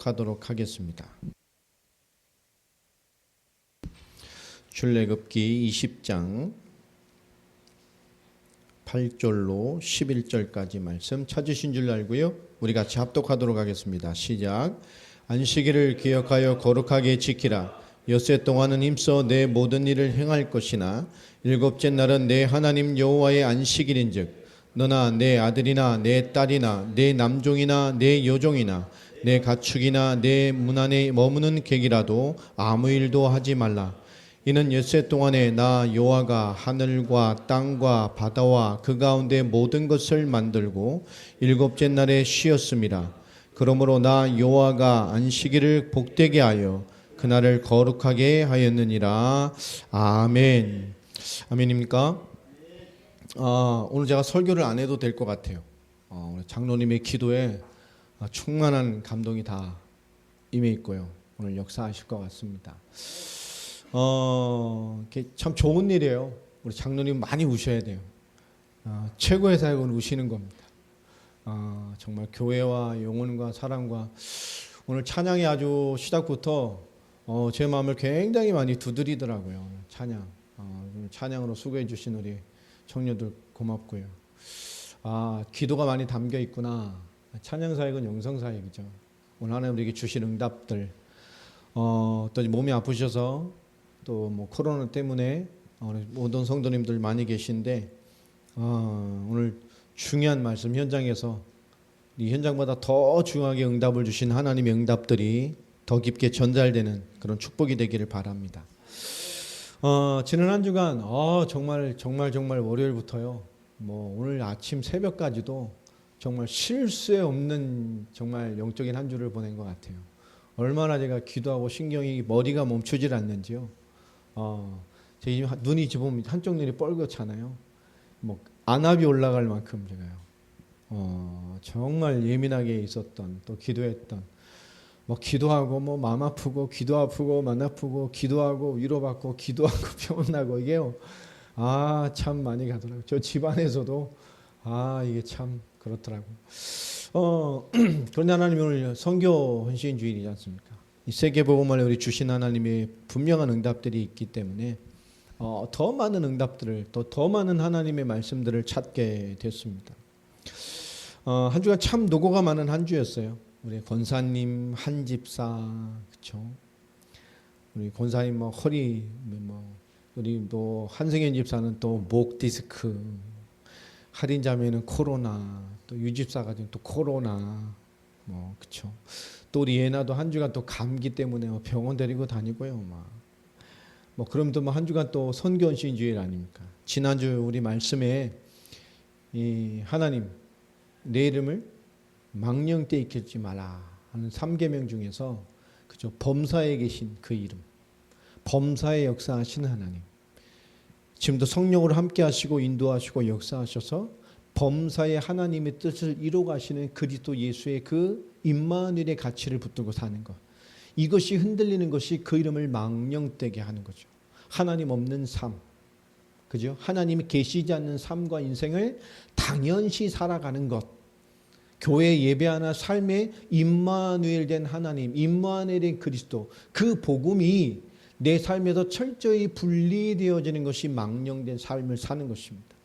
합독하도록 하겠습니다. 출애굽기 20장 8절로 11절까지 말씀 찾으신 줄 알고요. 우리 같이 합독하도록 하겠습니다. 시작. 안식일을 기억하여 거룩하게 지키라. 엿새 동안은 힘써 내 모든 일을 행할 것이나 일곱째 날은 내 하나님 여호와의 안식일인즉 너나 내 아들이나 내 딸이나 내 남종이나 내 여종이나 내 가축이나 내 문 안에 머무는 객이라도 아무 일도 하지 말라. 이는 엿새 동안에 나 여호와가 하늘과 땅과 바다와 그 가운데 모든 것을 만들고 일곱째 날에 쉬었음이라. 그러므로 나 여호와가 안식일을 복되게 하여 그날을 거룩하게 하였느니라. 아멘. 아멘입니까? 오늘 제가 설교를 안 해도 될 것 같아요. 장로님의 기도에 충만한 감동이 다 임해 있고요. 오늘 역사하실 것 같습니다. 참 좋은 일이에요. 우리 장로님 많이 우셔야 돼요. 최고의 사역은 우시는 겁니다. 정말 교회와 영혼과 사랑과 오늘 찬양이 아주 시작부터 제 마음을 굉장히 많이 두드리더라고요. 찬양으로 수고해 주신 우리 청년들 고맙고요. 기도가 많이 담겨 있구나. 찬양 사역은 영성 사역이죠. 오늘 하나님 우리에게 주신 응답들, 또 몸이 아프셔서 또 뭐 코로나 때문에 모든 성도님들 많이 계신데 오늘 중요한 말씀 현장에서 이 현장보다 더 중요하게 응답을 주신 하나님의 응답들이 더 깊게 전달되는 그런 축복이 되기를 바랍니다. 지난 한 주간 정말 월요일부터요. 오늘 아침 새벽까지도 정말 쉴 새 없는 정말 영적인 한 주를 보낸 것 같아요. 얼마나 제가 기도하고 신경이 머리가 멈추질 않는지요. 제 눈이 지금 한쪽 눈이 뻘겋잖아요. 안압이 올라갈 만큼 제가요. 정말 예민하게 있었던 또 기도했던 기도하고 마음 아프고 기도 아프고 맘 아프고 기도하고 위로받고 기도하고 병원 나고 이게요. 참 많이 가더라고요. 저 집안에서도 이게 참 그렇더라고요. 그런데 하나님이 오늘 선교 헌신 주일이지 않습니까? 이 세계복음을 우리 주신 하나님의 분명한 응답들이 있기 때문에 더 많은 응답들을 또 더 많은 하나님의 말씀들을 찾게 됐습니다. 한 주간 참 노고가 많은 한 주였어요. 우리 권사님 한 집사 그렇죠. 우리 권사님 허리 우리 또 한승현 집사는 또 목 디스크, 할인 자매는 코로나, 또 유 집사가 또 코로나 그렇죠. 또 우리 예나도 한 주간 또 감기 때문에 병원 데리고 다니고요. 그럼 또 한 주간 또 선교헌신 주일 아닙니까? 지난주 우리 말씀에 이 하나님 내 이름을 망령때 익힐지 마라 하는 3계명 중에서 그죠. 범사에 계신 그 이름, 범사에 역사하시는 하나님, 지금도 성령으로 함께 하시고 인도하시고 역사하셔서 범사에 하나님의 뜻을 이루어가시는 그리스도 예수의 그 임마누엘의 가치를 붙들고 사는 것, 이것이 흔들리는 것이 그 이름을 망령되게 하는 거죠. 하나님 없는 삶, 그죠? 하나님이 계시지 않는 삶과 인생을 당연시 살아가는 것, 교회 예배하나 삶의 임마누엘 된 하나님, 임마누엘 된 그리스도, 그 복음이 내 삶에서 철저히 분리되어지는 것이 망령된 삶을 사는 것입니다.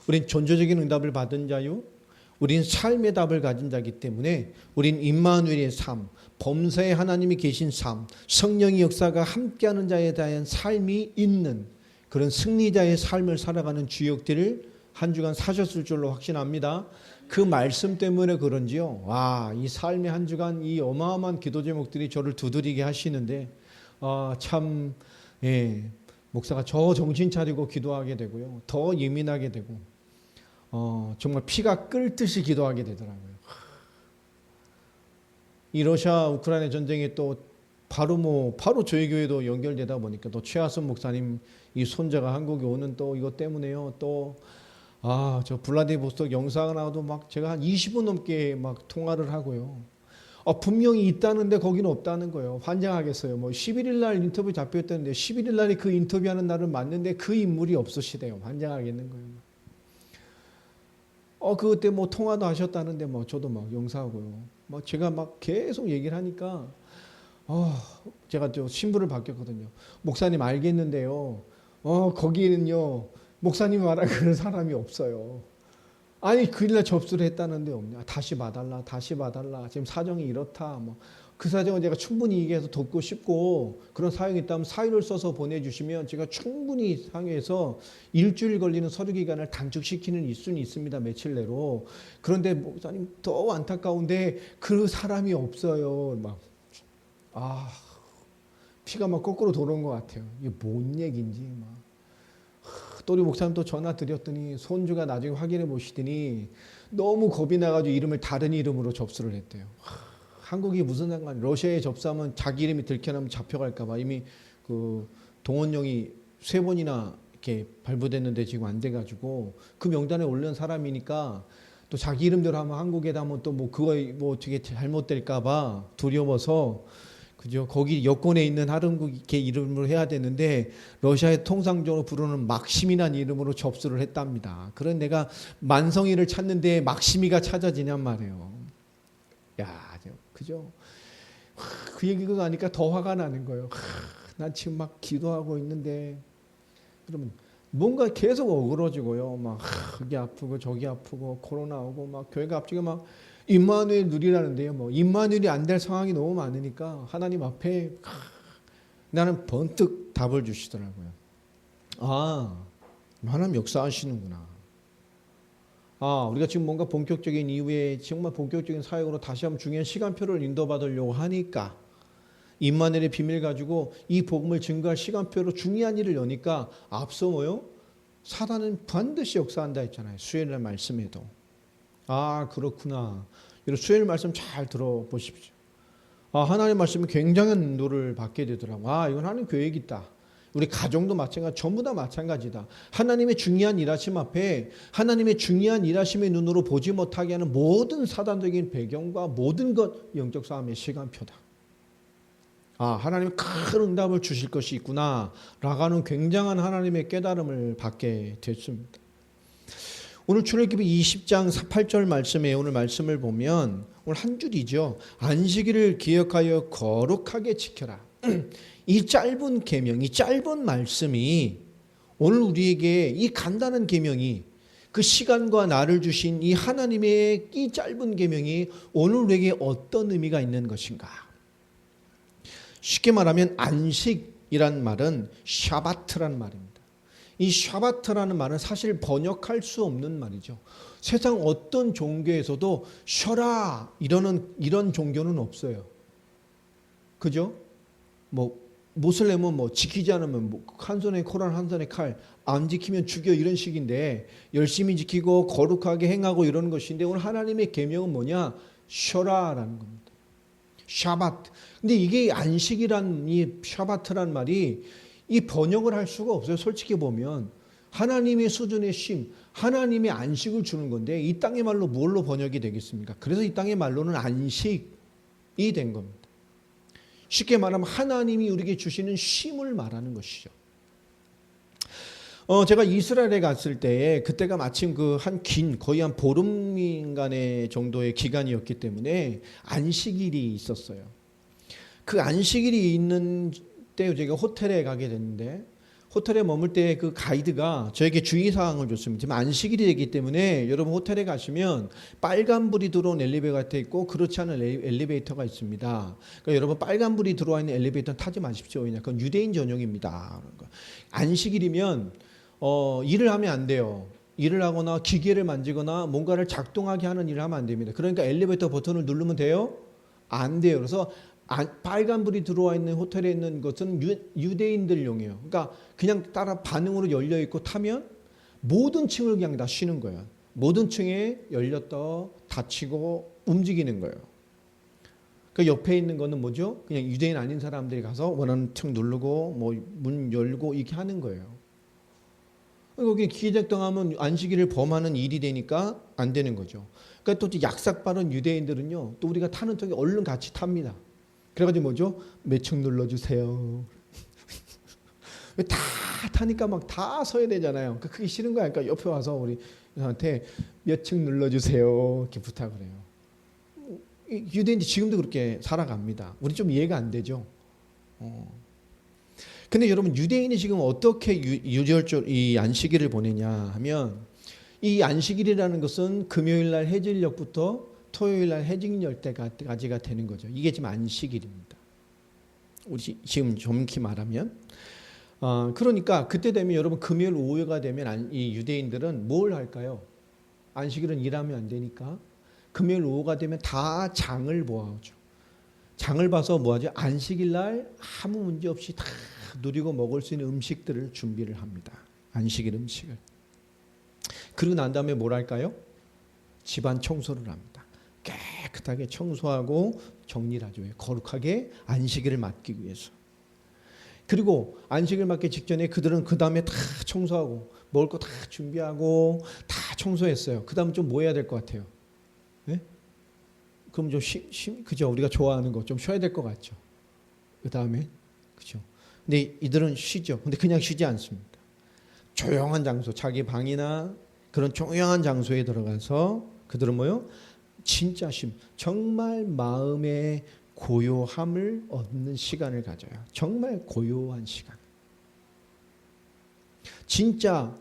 우린 존재적인 응답을 받은 자요, 우린 삶의 답을 가진 자이기 때문에 우린 임마누엘의 삶, 범사에 하나님이 계신 삶, 성령의 역사가 함께하는 자에 대한 삶이 있는 그런 승리자의 삶을 살아가는 주역들을 한 주간 사셨을 줄로 확신합니다. 그 말씀 때문에 그런지요. 이 삶의 한 주간 이 어마어마한 기도 제목들이 저를 두드리게 하시는데 참 목사가 저 정신 차리고 기도하게 되고요. 더 예민하게 되고 정말 피가 끓듯이 기도하게 되더라고요. 이 러시아 우크라이나 전쟁이 또 바로 저희 교회도 연결되다 보니까 또 최하선 목사님 이 손자가 한국에 오는 또 이것 때문에요. 또 저 블라디보스토크 영상을 나와도 제가 한 20분 넘게 통화를 하고요. 분명히 있다는데 거기는 없다는 거예요. 환장하겠어요. 11일 날 인터뷰 잡혔다는데 11일 날에 그 인터뷰하는 날은 맞는데 그 인물이 없으시대요. 환장하겠는 거예요. 그때 통화도 하셨다는데 저도 용서하고요. 막 제가 막 계속 얘기를 하니까 제가 또 신부를 바뀌었거든요. 목사님 알겠는데요. 거기는요 목사님 말할 그런 사람이 없어요. 아니 그일날 접수를 했다는데 없냐. 다시 봐달라. 다시 봐달라. 지금 사정이 이렇다. 뭐 그 사정은 제가 충분히 얘기해서 돕고 싶고 그런 사연이 있다면 사유를 써서 보내주시면 제가 충분히 상의해서 일주일 걸리는 서류 기간을 단축시키는 수는 있습니다. 며칠 내로. 그런데 목사님 더 안타까운데 그 사람이 없어요. 막 피가 막 거꾸로 도는 것 같아요. 이게 뭔 얘기인지 막. 또 우리 목사님 또 전화 드렸더니 손주가 나중에 확인해 보시더니 너무 겁이 나가지고 이름을 다른 이름으로 접수를 했대요. 한국이 무슨 상관? 러시아에 접수하면 자기 이름이 들켜나면 잡혀갈까봐 이미 그 동원령이 3번이나 이렇게 발부됐는데 지금 안 돼가지고 그 명단에 올린 사람이니까 또 자기 이름대로 하면 한국에다 하면 또 뭐 그거 뭐 어떻게 잘못될까봐 두려워서 그죠? 거기 여권에 있는 한국의 이름으로 해야 되는데 러시아의 통상적으로 부르는 막시미란 이름으로 접수를 했답니다. 그런 내가 만성이를 찾는데 막시미가 찾아지냔 말이에요. 야, 그죠? 그 얘기가 하니까 더 화가 나는 거예요. 난 지금 막 기도하고 있는데 그러면 뭔가 계속 어그러지고요. 막 여기 아프고 저기 아프고 코로나 오고 막 교회가 갑자기 막 임마누엘 누리라는데요. 뭐 임마누엘이 안 될 상황이 너무 많으니까 하나님 앞에 나는 번뜩 답을 주시더라고요. 하나님 역사하시는구나. 우리가 지금 뭔가 본격적인 이후에 정말 본격적인 사역으로 다시 한번 중요한 시간표를 인도받으려고 하니까 임마누엘의 비밀 가지고 이 복음을 증거할 시간표로 중요한 일을 여니까 앞서 뭐요? 사단은 반드시 역사한다 했잖아요. 수요일날 말씀에도. 그렇구나. 여러분 수요일 말씀 잘 들어보십시오. 하나님의 말씀이 굉장한 인도를 받게 되더라고요. 이건 하나님 계획이다. 우리 가정도 마찬가지, 전부 다 마찬가지다. 하나님의 중요한 일하심 앞에 하나님의 중요한 일하심의 눈으로 보지 못하게 하는 모든 사단적인 배경과 모든 것 영적 싸움의 시간표다. 하나님이 큰 응답을 주실 것이 있구나 라고 하는 굉장한 하나님의 깨달음을 받게 됐습니다. 오늘 출애굽기 20장 8절 말씀에 오늘 말씀을 보면 오늘 한 줄이죠. 안식일을 기억하여 거룩하게 지켜라. 이 짧은 계명, 이 짧은 말씀이 오늘 우리에게 이 간단한 계명이 그 시간과 날을 주신 이 하나님의 이 짧은 계명이 오늘 우리에게 어떤 의미가 있는 것인가? 쉽게 말하면 안식이란 말은 샤바트란 말입니다. 이 샤바트라는 말은 사실 번역할 수 없는 말이죠. 세상 어떤 종교에서도 쉬어라 이런 종교는 없어요. 그죠? 모슬렘은 지키지 않으면 한 손에 코란 한 손에 칼, 안 지키면 죽여 이런 식인데 열심히 지키고 거룩하게 행하고 이러는 것인데 오늘 하나님의 계명은 뭐냐? 쉬어라라는 겁니다. 샤바트. 근데 이게 안식이란 이 샤바트란 말이 이 번역을 할 수가 없어요. 솔직히 보면 하나님의 수준의 쉼, 하나님의 안식을 주는 건데 이 땅의 말로 뭘로 번역이 되겠습니까? 그래서 이 땅의 말로는 안식이 된 겁니다. 쉽게 말하면 하나님이 우리에게 주시는 쉼을 말하는 것이죠. 제가 이스라엘에 갔을 때 그때가 마침 거의 한 보름인간의 정도의 기간이었기 때문에 안식일이 있었어요. 그 안식일이 있는 때 제가 호텔에 가게 됐는데 호텔에 머물 때 그 가이드가 저에게 주의사항을 줬습니다. 지금 안식일이 되기 때문에 여러분 호텔에 가시면 빨간불이 들어온 엘리베이터가 있고 그렇지 않은 엘리베이터가 있습니다. 그러니까 여러분 빨간불이 들어와 있는 엘리베이터는 타지 마십시오. 왜냐? 그건 유대인 전용입니다. 안식일이면 일을 하면 안 돼요. 일을 하거나 기계를 만지거나 뭔가를 작동하게 하는 일을 하면 안 됩니다. 그러니까 엘리베이터 버튼을 누르면 돼요? 안 돼요. 그래서 빨간불이 들어와 있는 호텔에 있는 것은 유대인들용이에요. 그러니까 그냥 따라 반응으로 열려 있고 타면 모든 층을 그냥 다 쉬는 거예요. 모든 층에 열렸다 닫히고 움직이는 거예요. 그 옆에 있는 거는 뭐죠? 그냥 유대인 아닌 사람들이 가서 원하는 층 누르고 문 열고 이렇게 하는 거예요. 거기 기계작동하면 안식일을 범하는 일이 되니까 안 되는 거죠. 그러니까 또 약삭 빠른 유대인들은요, 또 우리가 타는 쪽에 얼른 같이 탑니다. 그래가지고 뭐죠? 몇 층 눌러주세요. 다 타니까 막 다 서야 되잖아요. 그게 싫은 거야. 그러니까 옆에 와서 우리한테 몇 층 눌러주세요. 이렇게 부탁을 해요. 유대인들이 지금도 그렇게 살아갑니다. 우리 좀 이해가 안 되죠. 근데 여러분 유대인이 지금 어떻게 유월절 이 안식일을 보내냐 하면 이 안식일이라는 것은 금요일 날 해질녘부터 토요일 날 해직열 때까지가 되는 거죠. 이게 지금 안식일입니다. 우리 지금 정확히 말하면 그러니까 그때 되면 여러분 금요일 오후가 되면 이 유대인들은 뭘 할까요? 안식일은 일하면 안 되니까 금요일 오후가 되면 다 장을 보아오죠. 장을 봐서 뭐하죠? 안식일 날 아무 문제 없이 다 누리고 먹을 수 있는 음식들을 준비를 합니다. 안식일 음식을. 그러고 난 다음에 뭘 할까요? 집안 청소를 합니다. 깨끗하게 청소하고 정리를 하죠. 거룩하게 안식일을 맡기기 위해서. 그리고 안식일 맡기 직전에 그들은 그 다음에 다 청소하고 먹을 거 다 준비하고 다 청소했어요. 그 다음 좀 뭐 해야 될 것 같아요? 네? 그럼 좀 그죠? 우리가 좋아하는 거 좀 쉬어야 될 것 같죠. 그 다음에 그죠? 근데 이들은 쉬죠. 근데 그냥 쉬지 않습니다. 조용한 장소, 자기 방이나 그런 조용한 장소에 들어가서 그들은 뭐요? 진짜 정말 마음의 고요함을 얻는 시간을 가져요. 정말 고요한 시간. 진짜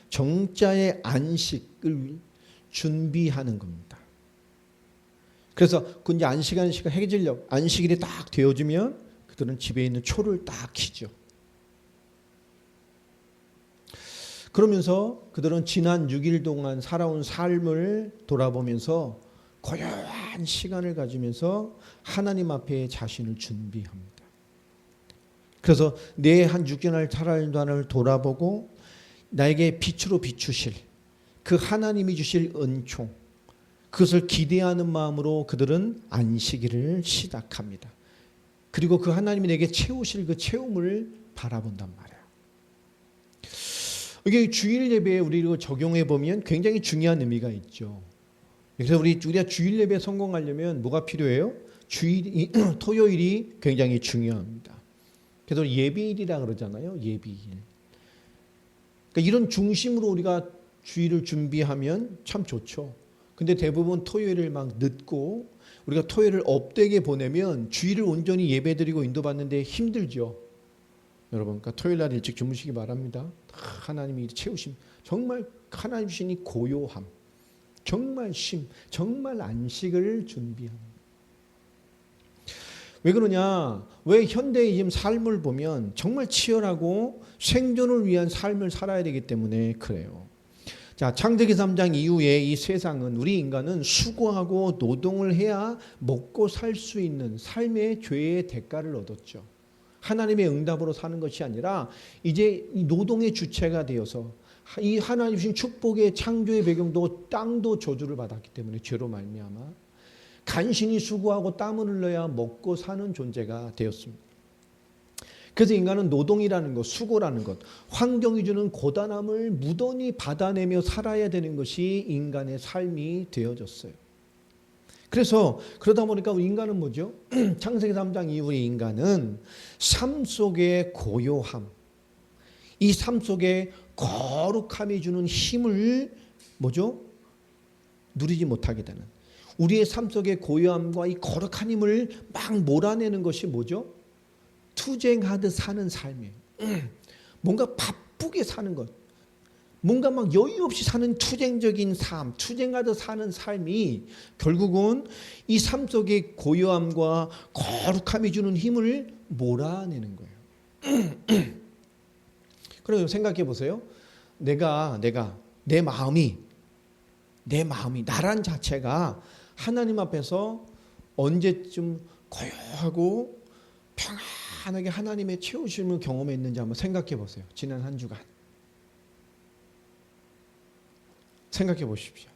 정자의 안식을 준비하는 겁니다. 그래서 그 이제 안식하는 시간 해질녘 안식일이 딱 되어지면 그들은 집에 있는 초를 딱 켜죠. 그러면서 그들은 지난 6일 동안 살아온 삶을 돌아보면서 고요한 시간을 가지면서 하나님 앞에 자신을 준비합니다. 그래서 내 한 6개월 살아온 동안을 돌아보고 나에게 빛으로 비추실 그 하나님이 주실 은총 그것을 기대하는 마음으로 그들은 안식일을 시작합니다. 그리고 그 하나님이 내게 채우실 그 채움을 바라본단 말이에요. 이게 주일 예배에 우리가 적용해 보면 굉장히 중요한 의미가 있죠. 그래서 우리가 주일 예배 성공하려면 뭐가 필요해요? 토요일이 굉장히 중요합니다. 그래서 예비일이라 그러잖아요. 예비일. 그러니까 이런 중심으로 우리가 주일을 준비하면 참 좋죠. 근데 대부분 토요일을 막 늦고 우리가 토요일을 업되게 보내면 주일을 온전히 예배드리고 인도받는데 힘들죠. 여러분, 그러니까 토요일 날 일찍 주무시기 바랍니다. 하나님이 채우심, 정말 하나님 주신 고요함, 정말 정말 안식을 준비합니다. 왜 그러냐? 왜 현대의 지금 삶을 보면 정말 치열하고 생존을 위한 삶을 살아야 되기 때문에 그래요. 자, 창세기 3장 이후에 이 세상은 우리 인간은 수고하고 노동을 해야 먹고 살 수 있는 삶의 죄의 대가를 얻었죠. 하나님의 응답으로 사는 것이 아니라 이제 이 노동의 주체가 되어서 이 하나님 주신 축복의 창조의 배경도 땅도 저주를 받았기 때문에 죄로 말미암아 간신히 수고하고 땀을 흘려야 먹고 사는 존재가 되었습니다. 그래서 인간은 노동이라는 것, 수고라는 것, 환경이 주는 고단함을 무던히 받아내며 살아야 되는 것이 인간의 삶이 되어졌어요. 그래서 그러다 보니까 우리 인간은 뭐죠? 창세기 3장 이후의 인간은 삶 속의 고요함, 이 삶 속에 거룩함이 주는 힘을 뭐죠? 누리지 못하게 되는 우리의 삶 속의 고요함과 이 거룩한 힘을 막 몰아내는 것이 뭐죠? 투쟁하듯 사는 삶이에요. 뭔가 바쁘게 사는 것, 뭔가 막 여유 없이 사는 투쟁적인 삶, 투쟁하듯 사는 삶이 결국은 이 삶 속의 고요함과 거룩함이 주는 힘을 몰아내는 거예요. 그래서 생각해 보세요. 내가 내 마음이 나란 자체가 하나님 앞에서 언제쯤 고요하고 평안하게 하나님의 채우심을 경험했는지 한번 생각해 보세요. 지난 한 주간 생각해 보십시오.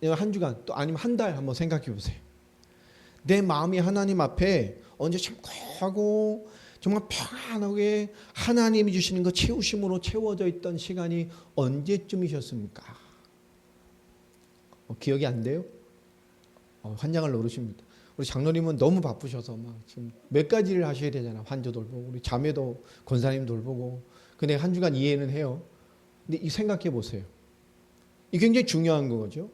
한 주간 또 아니면 한 달 한번 생각해 보세요. 내 마음이 하나님 앞에 언제 참 고요하고 정말 평안하게 하나님이 주시는 그 채우심으로 채워져 있던 시간이 언제쯤이셨습니까? 기억이 안 돼요? 환장을 노르십니다. 우리 장로님은 너무 바쁘셔서 막 지금 몇 가지를 하셔야 되잖아. 환자 돌보고 우리 자매도 권사님 돌보고. 근데 한 주간 이해는 해요. 근데 이 생각해 보세요. 이 굉장히 중요한 거죠.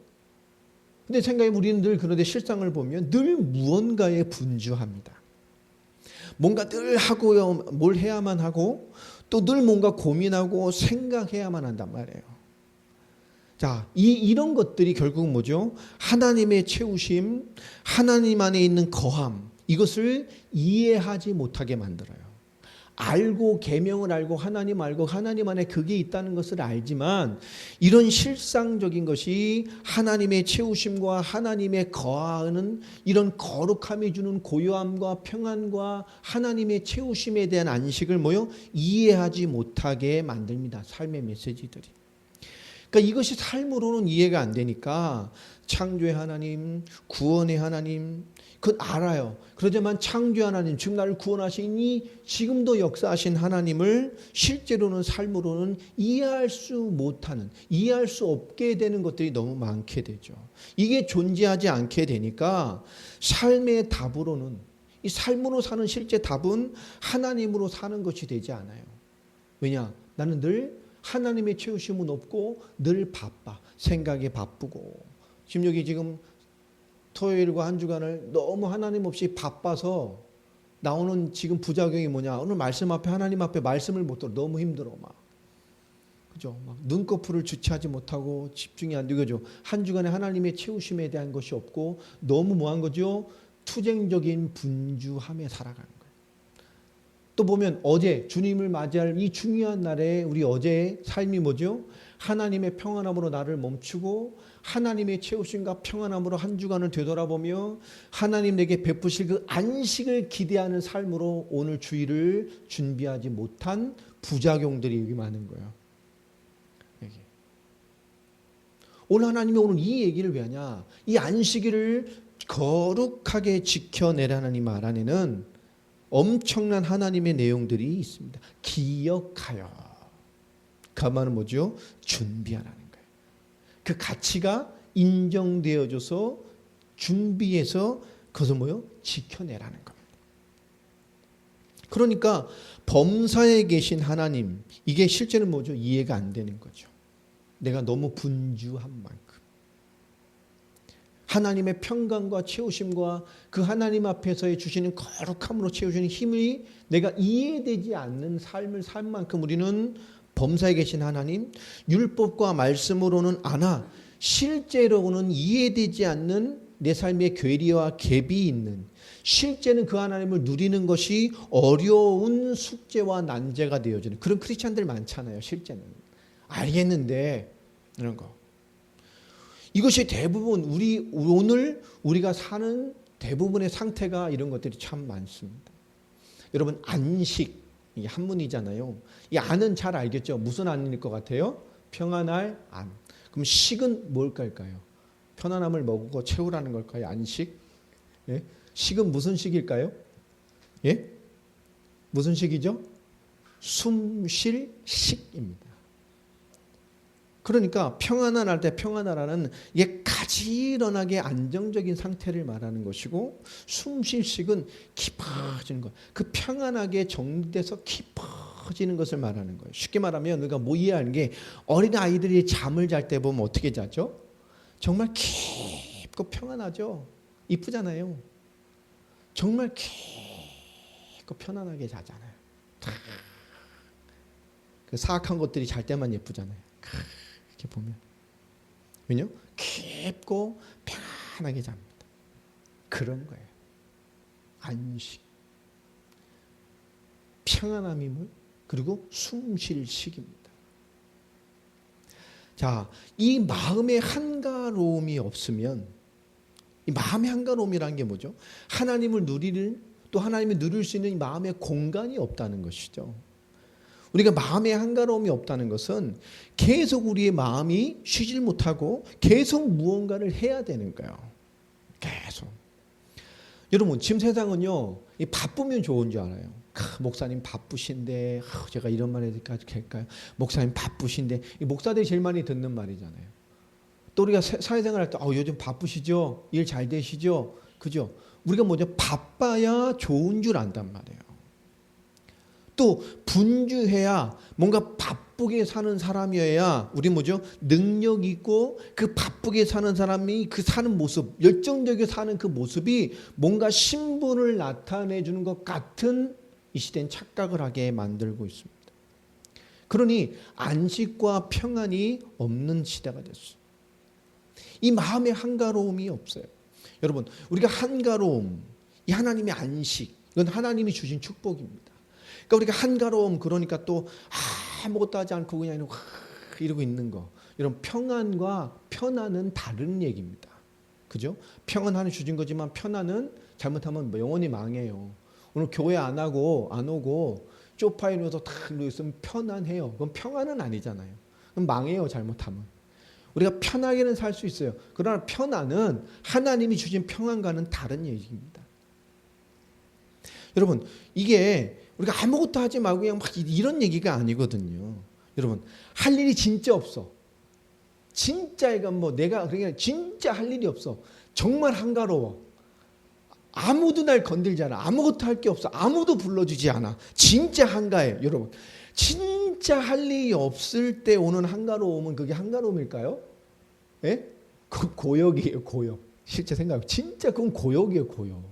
근데 생각해 우리는 늘 그런데 실상을 보면 늘 무언가에 분주합니다. 뭔가 늘 하고요, 뭘 해야만 하고 또 늘 뭔가 고민하고 생각해야만 한단 말이에요. 자, 이런 것들이 결국 뭐죠? 하나님의 채우심, 하나님 안에 있는 거함, 이것을 이해하지 못하게 만들어요. 알고 계명을 알고 하나님 알고 하나님 안에 그게 있다는 것을 알지만 이런 실상적인 것이 하나님의 채우심과 하나님의 거하는 이런 거룩함이 주는 고요함과 평안과 하나님의 채우심에 대한 안식을 이해하지 못하게 만듭니다. 삶의 메시지들이. 그러니까 이것이 삶으로는 이해가 안 되니까 창조의 하나님, 구원의 하나님, 그건 알아요. 그러지만 창조의 하나님, 지금 나를 구원하시니 지금도 역사하신 하나님을 실제로는 삶으로는 이해할 수 못하는, 이해할 수 없게 되는 것들이 너무 많게 되죠. 이게 존재하지 않게 되니까 삶의 답으로는, 이 삶으로 사는 실제 답은 하나님으로 사는 것이 되지 않아요. 왜냐? 나는 늘 하나님의 채우심은 없고 늘 바빠. 생각이 바쁘고. 지금 여기 지금 토요일과 한 주간을 너무 하나님 없이 바빠서 나오는 지금 부작용이 뭐냐? 오늘 말씀 앞에 하나님 앞에 말씀을 못 들어. 너무 힘들어 막. 그죠? 막 눈꺼풀을 주체하지 못하고 집중이 안 되죠. 한 주간에 하나님의 채우심에 대한 것이 없고 너무 뭐한 거죠? 투쟁적인 분주함에 살아가는 거예요. 또 보면 어제 주님을 맞이할 이 중요한 날에 우리 어제의 삶이 뭐죠? 하나님의 평안함으로 나를 멈추고 하나님의 채우심과 평안함으로 한 주간을 되돌아보며 하나님 내게 베푸실 그 안식을 기대하는 삶으로 오늘 주일을 준비하지 못한 부작용들이 여기 많은 거예요. 여기. 오늘 하나님이 오늘 이 얘기를 왜 하냐? 이 안식일을 거룩하게 지켜내라는 이 말 안에는 엄청난 하나님의 내용들이 있습니다. 기억하여. 그 말은 뭐죠? 준비하라는 거예요. 그 가치가 인정되어져서 준비해서 그것을 지켜내라는 겁니다. 그러니까 범사에 계신 하나님, 이게 실제는 뭐죠? 이해가 안 되는 거죠. 내가 너무 분주한 만큼. 하나님의 평강과 채우심과 그 하나님 앞에서의 주시는 거룩함으로 채우시는 힘이 내가 이해되지 않는 삶을 살 만큼 우리는 범사에 계신 하나님, 율법과 말씀으로는 아나 실제로는 이해되지 않는 내 삶의 괴리와 갭이 있는, 실제는 그 하나님을 누리는 것이 어려운 숙제와 난제가 되어지는 그런 크리스찬들 많잖아요. 실제는 알겠는데 이런 거. 이것이 대부분 오늘 우리가 사는 대부분의 상태가 이런 것들이 참 많습니다. 여러분 안식 이게 한문이잖아요. 이 안은 잘 알겠죠. 무슨 안일 것 같아요? 평안할 안. 그럼 식은 뭘까요? 편안함을 먹고 채우라는 걸까요? 안식? 예? 식은 무슨 식일까요? 예? 무슨 식이죠? 숨 쉴 식입니다. 그러니까 평안할 때 평안하라는 이게 가지런하게 안정적인 상태를 말하는 것이고 숨 쉴 식은 깊어지는 것. 그 평안하게 정리돼서 깊어지는 것을 말하는 거예요. 쉽게 말하면 우리가 뭐 이해하는 게 어린 아이들이 잠을 잘 때 보면 어떻게 자죠? 정말 깊고 평안하죠. 이쁘잖아요. 정말 깊고 편안하게 자잖아요. 그 사악한 것들이 잘 때만 예쁘잖아요. 이렇게 보면. 왜냐? 깊고 편안하게 잡니다. 그런 거예요. 안식. 평안함이 그리고 숨 쉴 식입니다. 자, 이 마음의 한가로움이 없으면, 이 마음의 한가로움이라는 게 뭐죠? 하나님을 누리는, 또 하나님을 누릴 수 있는 이 마음의 공간이 없다는 것이죠. 우리가 마음의 한가로움이 없다는 것은 계속 우리의 마음이 쉬질 못하고 계속 무언가를 해야 되는 거예요. 계속. 여러분 지금 세상은요, 바쁘면 좋은 줄 알아요. 목사님 바쁘신데 제가 이런 말 해도 될까요? 목사님 바쁘신데, 이 목사들이 제일 많이 듣는 말이잖아요. 또 우리가 사회생활 할 때 요즘 바쁘시죠? 일 잘 되시죠? 그죠? 우리가 뭐죠? 바빠야 좋은 줄 안단 말이에요. 또 분주해야 뭔가 바쁘게 사는 사람이어야 우리 뭐죠? 능력 있고 그 바쁘게 사는 사람이 그 사는 모습, 열정적이게 사는 그 모습이 뭔가 신분을 나타내 주는 것 같은 이 시대는 착각을 하게 만들고 있습니다. 그러니 안식과 평안이 없는 시대가 됐어요. 이 마음의 한가로움이 없어요. 여러분, 우리가 한가로움, 이 하나님의 안식, 이건 하나님이 주신 축복입니다. 그러니까 우리가 한가로움, 그러니까 또 아무것도 하지 않고 그냥 이러고 있는 거, 이런 평안과 편안은 다른 얘기입니다. 그죠? 평안 하나님 주신 거지만 편안은 잘못하면 영원히 망해요. 오늘 교회 안 오고 소파에 누워서 탁 누워있으면 편안해요. 그건 평안은 아니잖아요. 그럼 망해요, 잘못하면. 우리가 편하게는 살 수 있어요. 그러나 편안은 하나님이 주신 평안과는 다른 얘기입니다. 여러분, 이게 우리가 아무것도 하지 말고 그냥 막 이런 얘기가 아니거든요. 여러분, 할 일이 진짜 없어. 진짜 이건 뭐 내가 그냥 진짜 할 일이 없어. 정말 한가로워. 아무도 날 건들지 않아. 아무것도 할 게 없어. 아무도 불러주지 않아. 진짜 한가해. 여러분, 진짜 할 일이 없을 때 오는 한가로움은 그게 한가로움일까요? 예? 그 고역이에요, 고역. 실제 생각해. 진짜 그건 고역이에요, 고역.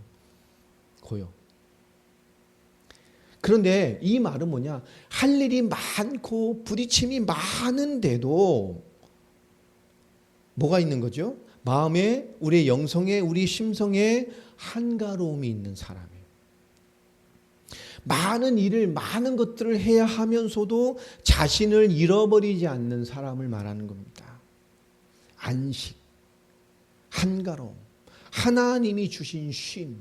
그런데 이 말은 뭐냐? 할 일이 많고 부딪힘이 많은데도 뭐가 있는 거죠? 마음에, 우리의 영성에, 우리 심성에 한가로움이 있는 사람이에요. 많은 일을, 많은 것들을 해야 하면서도 자신을 잃어버리지 않는 사람을 말하는 겁니다. 안식, 한가로움, 하나님이 주신 쉼,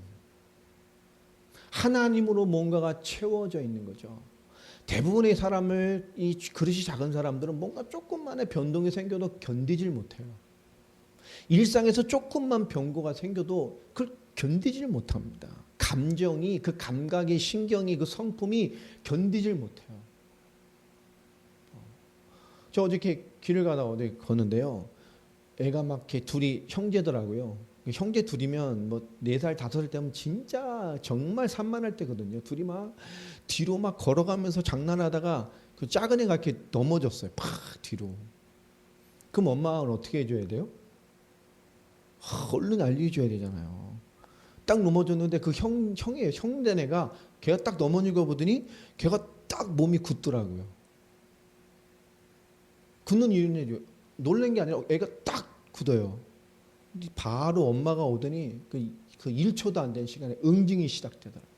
하나님으로 뭔가가 채워져 있는 거죠. 대부분의 사람을, 이 그릇이 작은 사람들은 뭔가 조금만의 변동이 생겨도 견디질 못해요. 일상에서 조금만 변고가 생겨도 그걸 견디질 못합니다. 감정이, 그 감각의 신경이, 그 성품이 견디질 못해요. 저 어저께 길을 가다가 어디 걷는데요. 애가 막 이렇게 둘이 형제더라고요. 형제 둘이면 뭐 4살, 5살 때면 진짜 정말 산만할 때거든요. 둘이 막 뒤로 막 걸어가면서 장난하다가 그 작은 애가 이렇게 넘어졌어요. 팍 뒤로. 그럼 엄마는 어떻게 해줘야 돼요? 얼른 알려줘야 되잖아요. 딱 넘어졌는데 그 형이에요. 형된 애가 걔가 딱 넘어지고 보더니 걔가 딱 몸이 굳더라고요. 굳는 이유는 놀란 게 아니라 애가 딱 굳어요. 바로 엄마가 오더니 그 1초도 안 된 시간에 응징이 시작되더라고요.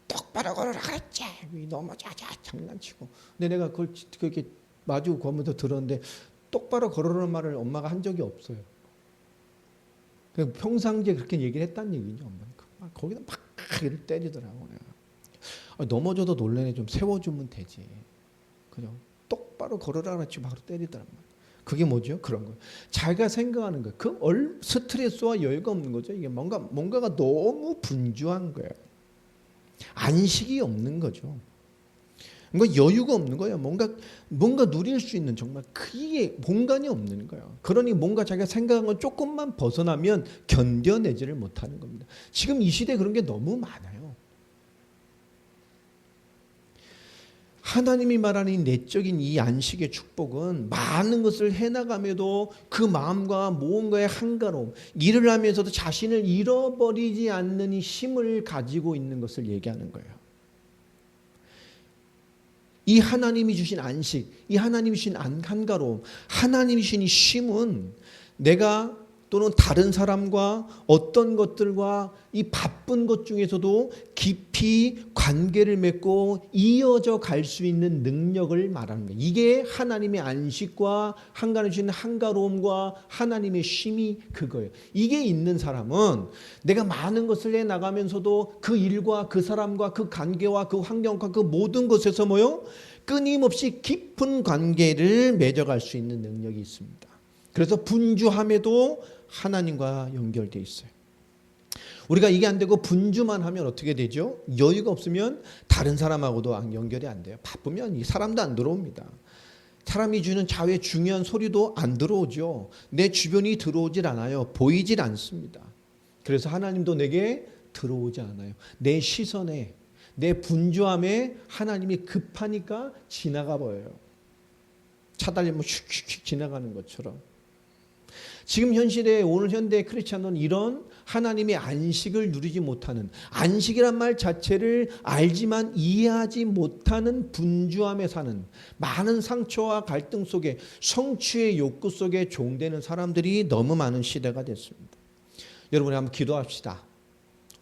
똑바로 걸어라 그랬지. 넘어자자 장난치고. 근데 내가 그걸 그렇게 마주 보면서 들었는데 똑바로 걸어라는 말을 엄마가 한 적이 없어요. 평상시에 그렇게 얘기를 했다는 얘기죠. 엄마가. 거기다 막 이를 때리더라고요. 넘어져도 놀래네. 좀 세워주면 되지. 그죠? 똑바로 걸어라 그랬지. 바로 때리더란 말이에요. 그게 뭐죠? 그런 거예요. 자기가 생각하는 거예요. 그 스트레스와 여유가 없는 거죠. 이게 뭔가가 너무 분주한 거예요. 안식이 없는 거죠. 뭔가 여유가 없는 거예요. 뭔가 누릴 수 있는 정말 크게 공간이 없는 거예요. 그러니 뭔가 자기가 생각한 건 조금만 벗어나면 견뎌내지를 못하는 겁니다. 지금 이 시대에 그런 게 너무 많아요. 하나님이 말하는 이 내적인 이 안식의 축복은 많은 것을 해나감에도 그 마음과 무언가의 한가로움, 일을 하면서도 자신을 잃어버리지 않는 이 힘을 가지고 있는 것을 얘기하는 거예요. 이 하나님이 주신 안식, 이 하나님이 주신 한가로움, 하나님이 주신 이 쉼은 내가 또는 다른 사람과 어떤 것들과 이 바쁜 것 중에서도 깊이 관계를 맺고 이어져 갈 수 있는 능력을 말하는 거예요. 이게 하나님의 안식과 한가로움 주신 한가로움과 하나님의 쉼이 그거예요. 이게 있는 사람은 내가 많은 것을 해나가면서도 그 일과 그 사람과 그 관계와 그 환경과 그 모든 것에서 뭐요? 끊임없이 깊은 관계를 맺어갈 수 있는 능력이 있습니다. 그래서 분주함에도 하나님과 연결되어 있어요. 우리가 이게 안 되고 분주만 하면 어떻게 되죠? 여유가 없으면 다른 사람하고도 연결이 안 돼요. 바쁘면 이 사람도 안 들어옵니다. 사람이 주는 자외 중요한 소리도 안 들어오죠. 내 주변이 들어오질 않아요. 보이질 않습니다. 그래서 하나님도 내게 들어오지 않아요. 내 시선에, 내 분주함에 하나님이 급하니까 지나가 버려요. 차 달리면 슉슉슉 지나가는 것처럼. 지금 현실에 오늘 현대 크리스찬은 이런 하나님의 안식을 누리지 못하는, 안식이란 말 자체를 알지만 이해하지 못하는 분주함에 사는, 많은 상처와 갈등 속에 성취의 욕구 속에 종되는 사람들이 너무 많은 시대가 됐습니다. 여러분이 한번 기도합시다.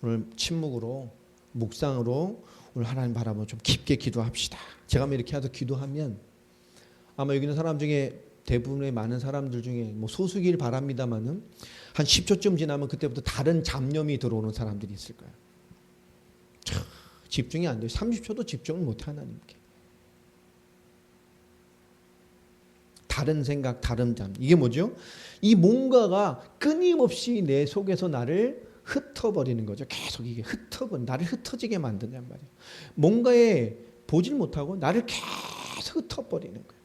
오늘 침묵으로, 묵상으로 오늘 하나님 바라보며 좀 깊게 기도합시다. 제가 이렇게 해서 기도하면 아마 여기 있는 사람 중에 대부분의 많은 사람들 중에 뭐 소수길 바랍니다만은 한 10초쯤 지나면 그때부터 다른 잡념이 들어오는 사람들이 있을 거예요. 집중이 안 돼요. 30초도 집중을 못해 하나님께. 다른 생각, 다른 잠. 이게 뭐죠? 이 뭔가가 끊임없이 내 속에서 나를 흩어버리는 거죠. 계속 이게 나를 흩어지게 만드냔 말이에요. 뭔가에 보질 못하고 나를 계속 흩어버리는 거예요.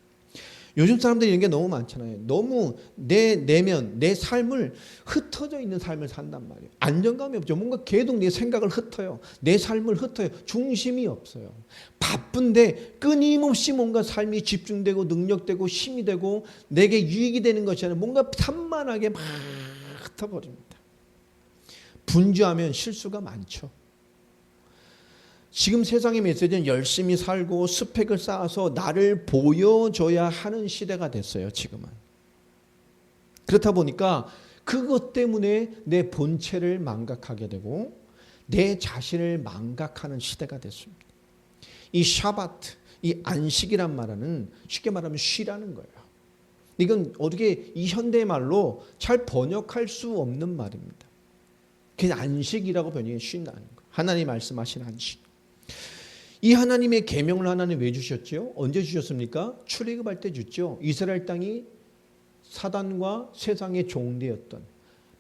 요즘 사람들이 이런 게 너무 많잖아요. 너무 내 내면, 내 삶을 흩어져 있는 삶을 산단 말이에요. 안정감이 없죠. 뭔가 계속 내 생각을 흩어요. 내 삶을 흩어요. 중심이 없어요. 바쁜데 끊임없이 뭔가 삶이 집중되고 능력되고 힘이 되고 내게 유익이 되는 것이 아니라 뭔가 산만하게 막 흩어버립니다. 분주하면 실수가 많죠. 지금 세상의 메시지는 열심히 살고 스펙을 쌓아서 나를 보여줘야 하는 시대가 됐어요. 지금은. 그렇다 보니까 그것 때문에 내 본체를 망각하게 되고 내 자신을 망각하는 시대가 됐습니다. 이 샤바트, 이 안식이란 말은 쉽게 말하면 쉬라는 거예요. 이건 어떻게 이 현대의 말로 잘 번역할 수 없는 말입니다. 그냥 안식이라고 번역해 쉰다는 거예요. 하나님 말씀하신 안식. 이 하나님의 계명을 하나님 왜 주셨죠? 언제 주셨습니까? 출애굽할 때 줬죠. 이스라엘 땅이 사단과 세상의 종되었던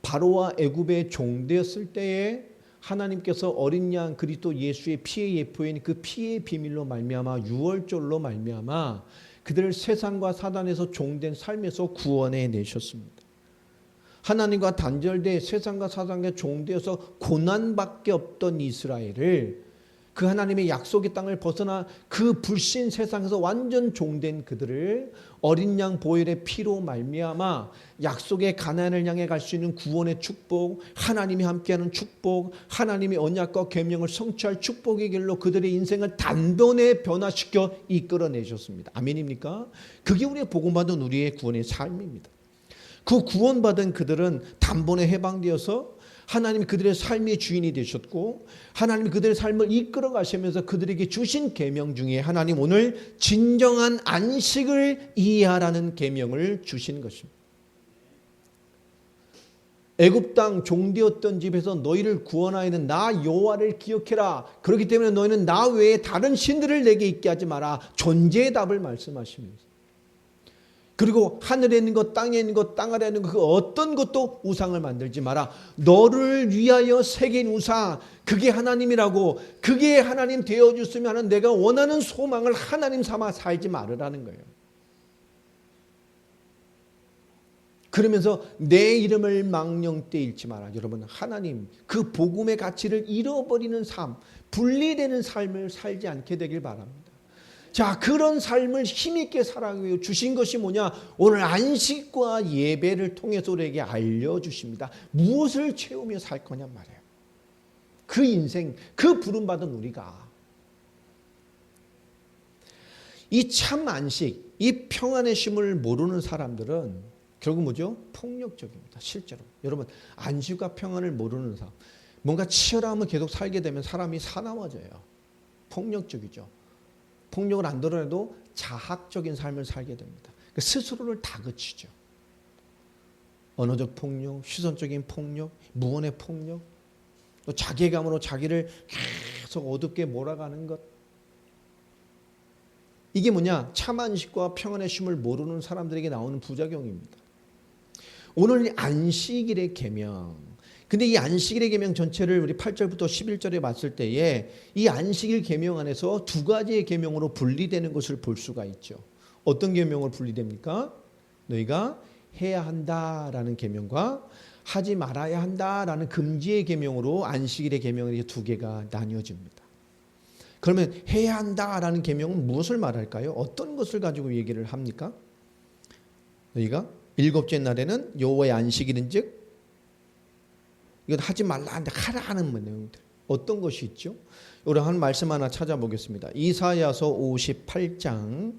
바로와 애굽의 종되었을 때에 하나님께서 어린 양 그리스도 예수의 피의 예표인 그 피의 비밀로 말미암아 유월절로 말미암아 그들을 세상과 사단에서 종된 삶에서 구원해 내셨습니다. 하나님과 단절돼 세상과 사단에 종되어서 고난밖에 없던 이스라엘을 그 하나님의 약속의 땅을 벗어나 그 불신 세상에서 완전 종된 그들을 어린 양 보혈의 피로 말미암아 약속의 가나안을 향해 갈 수 있는 구원의 축복, 하나님이 함께하는 축복, 하나님의 언약과 계명을 성취할 축복의 길로 그들의 인생을 단번에 변화시켜 이끌어내셨습니다. 아멘입니까? 그게 우리의 복음받은 우리의 구원의 삶입니다. 그 구원받은 그들은 단번에 해방되어서 하나님이 그들의 삶의 주인이 되셨고 하나님이 그들의 삶을 이끌어 가시면서 그들에게 주신 계명 중에 하나님 오늘 진정한 안식을 이해하라는 계명을 주신 것입니다. 애굽 땅 종되었던 집에서 너희를 구원하여는 나 여호와를 기억해라. 그렇기 때문에 너희는 나 외에 다른 신들을 내게 있게 하지 마라. 존재의 답을 말씀하시면서 그리고 하늘에 있는 것, 땅에 있는 것, 땅 아래에 있는 것, 그 어떤 것도 우상을 만들지 마라. 너를 위하여 새긴 우상, 그게 하나님이라고, 그게 하나님 되어줬으면 하는 내가 원하는 소망을 하나님 삼아 살지 말으라는 거예요. 그러면서 내 이름을 망령되이 잃지 마라. 여러분, 하나님 그 복음의 가치를 잃어버리는 삶, 분리되는 삶을 살지 않게 되길 바랍니다. 자, 그런 삶을 힘있게 살아가기 주신 것이 뭐냐? 오늘 안식과 예배를 통해서 우리에게 알려주십니다. 무엇을 채우며 살 거냔 말이에요. 그 인생, 그 부름받은 우리가 이 참 안식, 이 평안의 쉼을 모르는 사람들은 결국 뭐죠? 폭력적입니다. 실제로. 여러분, 안식과 평안을 모르는 사람, 뭔가 치열함을 계속 살게 되면 사람이 사나워져요. 폭력적이죠. 폭력을 안 드러내도 자학적인 삶을 살게 됩니다. 스스로를 다그치죠. 언어적 폭력, 시선적인 폭력, 무언의 폭력, 또 자괴감으로 자기를 계속 어둡게 몰아가는 것. 이게 뭐냐? 참 안식과 평안의 쉼을 모르는 사람들에게 나오는 부작용입니다. 오늘 안식일의 계명, 근데 이 안식일의 계명 전체를 우리 8절부터 11절에 봤을 때에 이 안식일 계명 안에서 두 가지의 계명으로 분리되는 것을 볼 수가 있죠. 어떤 계명으로 분리됩니까? 너희가 해야 한다라는 계명과 하지 말아야 한다라는 금지의 계명으로 안식일의 계명이 두 개가 나뉘어집니다. 그러면 해야 한다라는 계명은 무엇을 말할까요? 어떤 것을 가지고 얘기를 합니까? 너희가 일곱째 날에는 여호와의 안식일인즉 이건 하지 말라 하는데 하라는 내용들. 어떤 것이 있죠? 우리 한 말씀 하나 찾아보겠습니다. 이사야서 58장